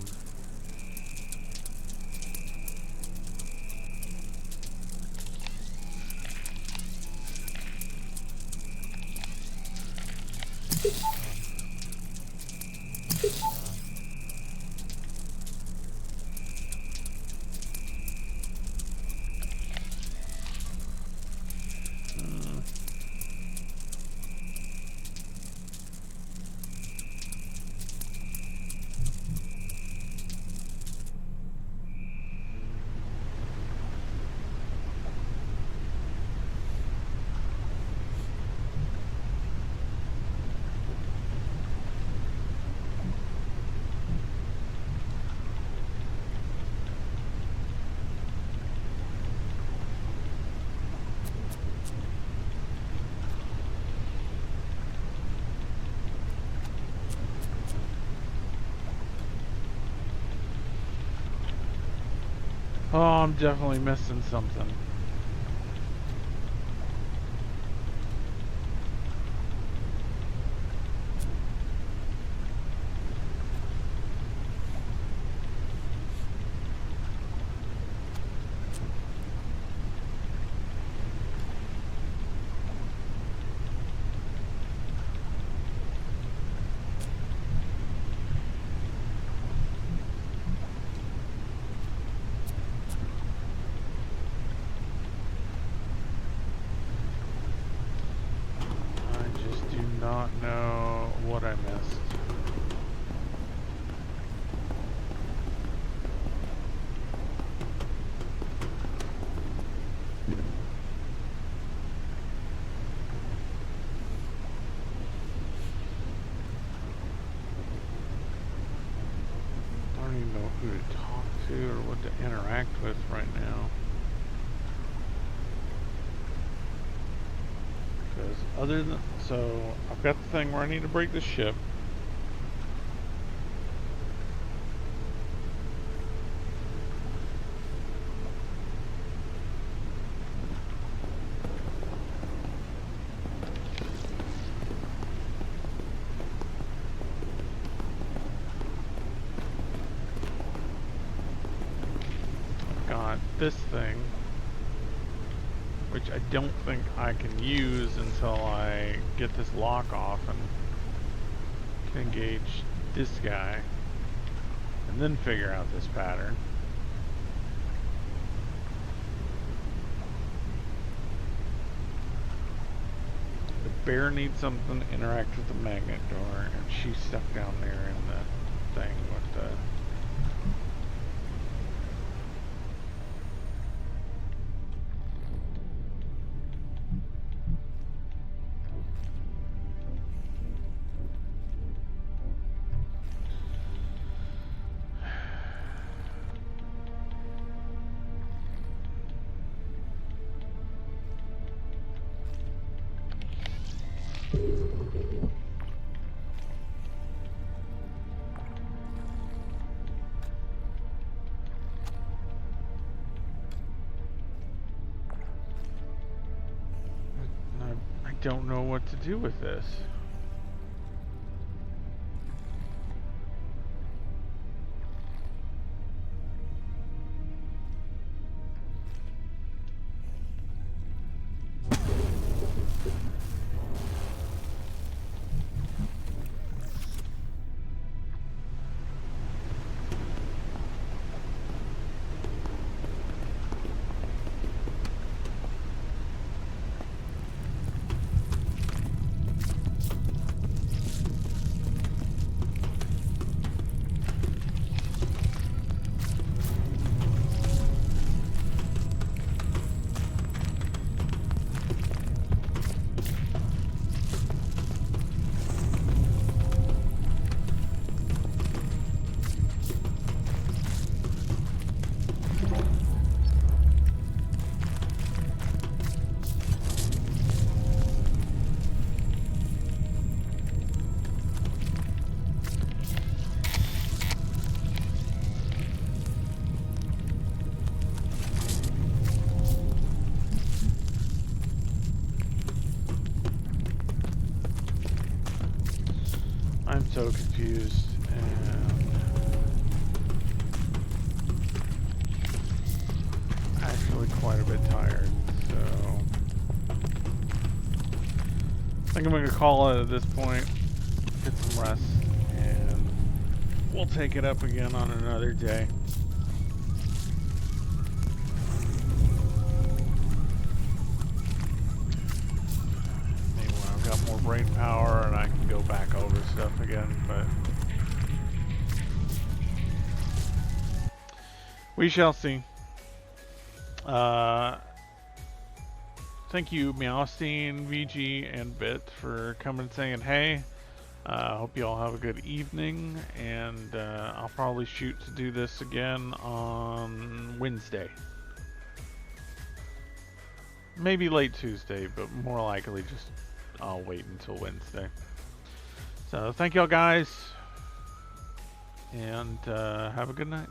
Oh, I'm definitely missing something. I just do not know what I missed. I don't even know who to talk to or what to interact with right now. Because other than... So, I've got the thing where I need to break the ship. I've got this thing, which I don't think I can use until I get this lock off and can engage this guy and then figure out this pattern. The bear needs something to interact with the magnet door, and she's stuck down there in the thing with the... I don't know what to do with this. I'm so confused, and really quite a bit tired, so I think I'm going to call it at this point, get some rest, and we'll take it up again on another day. Maybe when I've got more brain power and I can go back over stuff again, but we shall see. Thank you, Meowstein, VG, and Bit for coming and saying hey. Hope you all have a good evening, and I'll probably shoot to do this again on Wednesday. Maybe late Tuesday, but more likely just I'll wait until Wednesday. So thank y'all guys, and have a good night.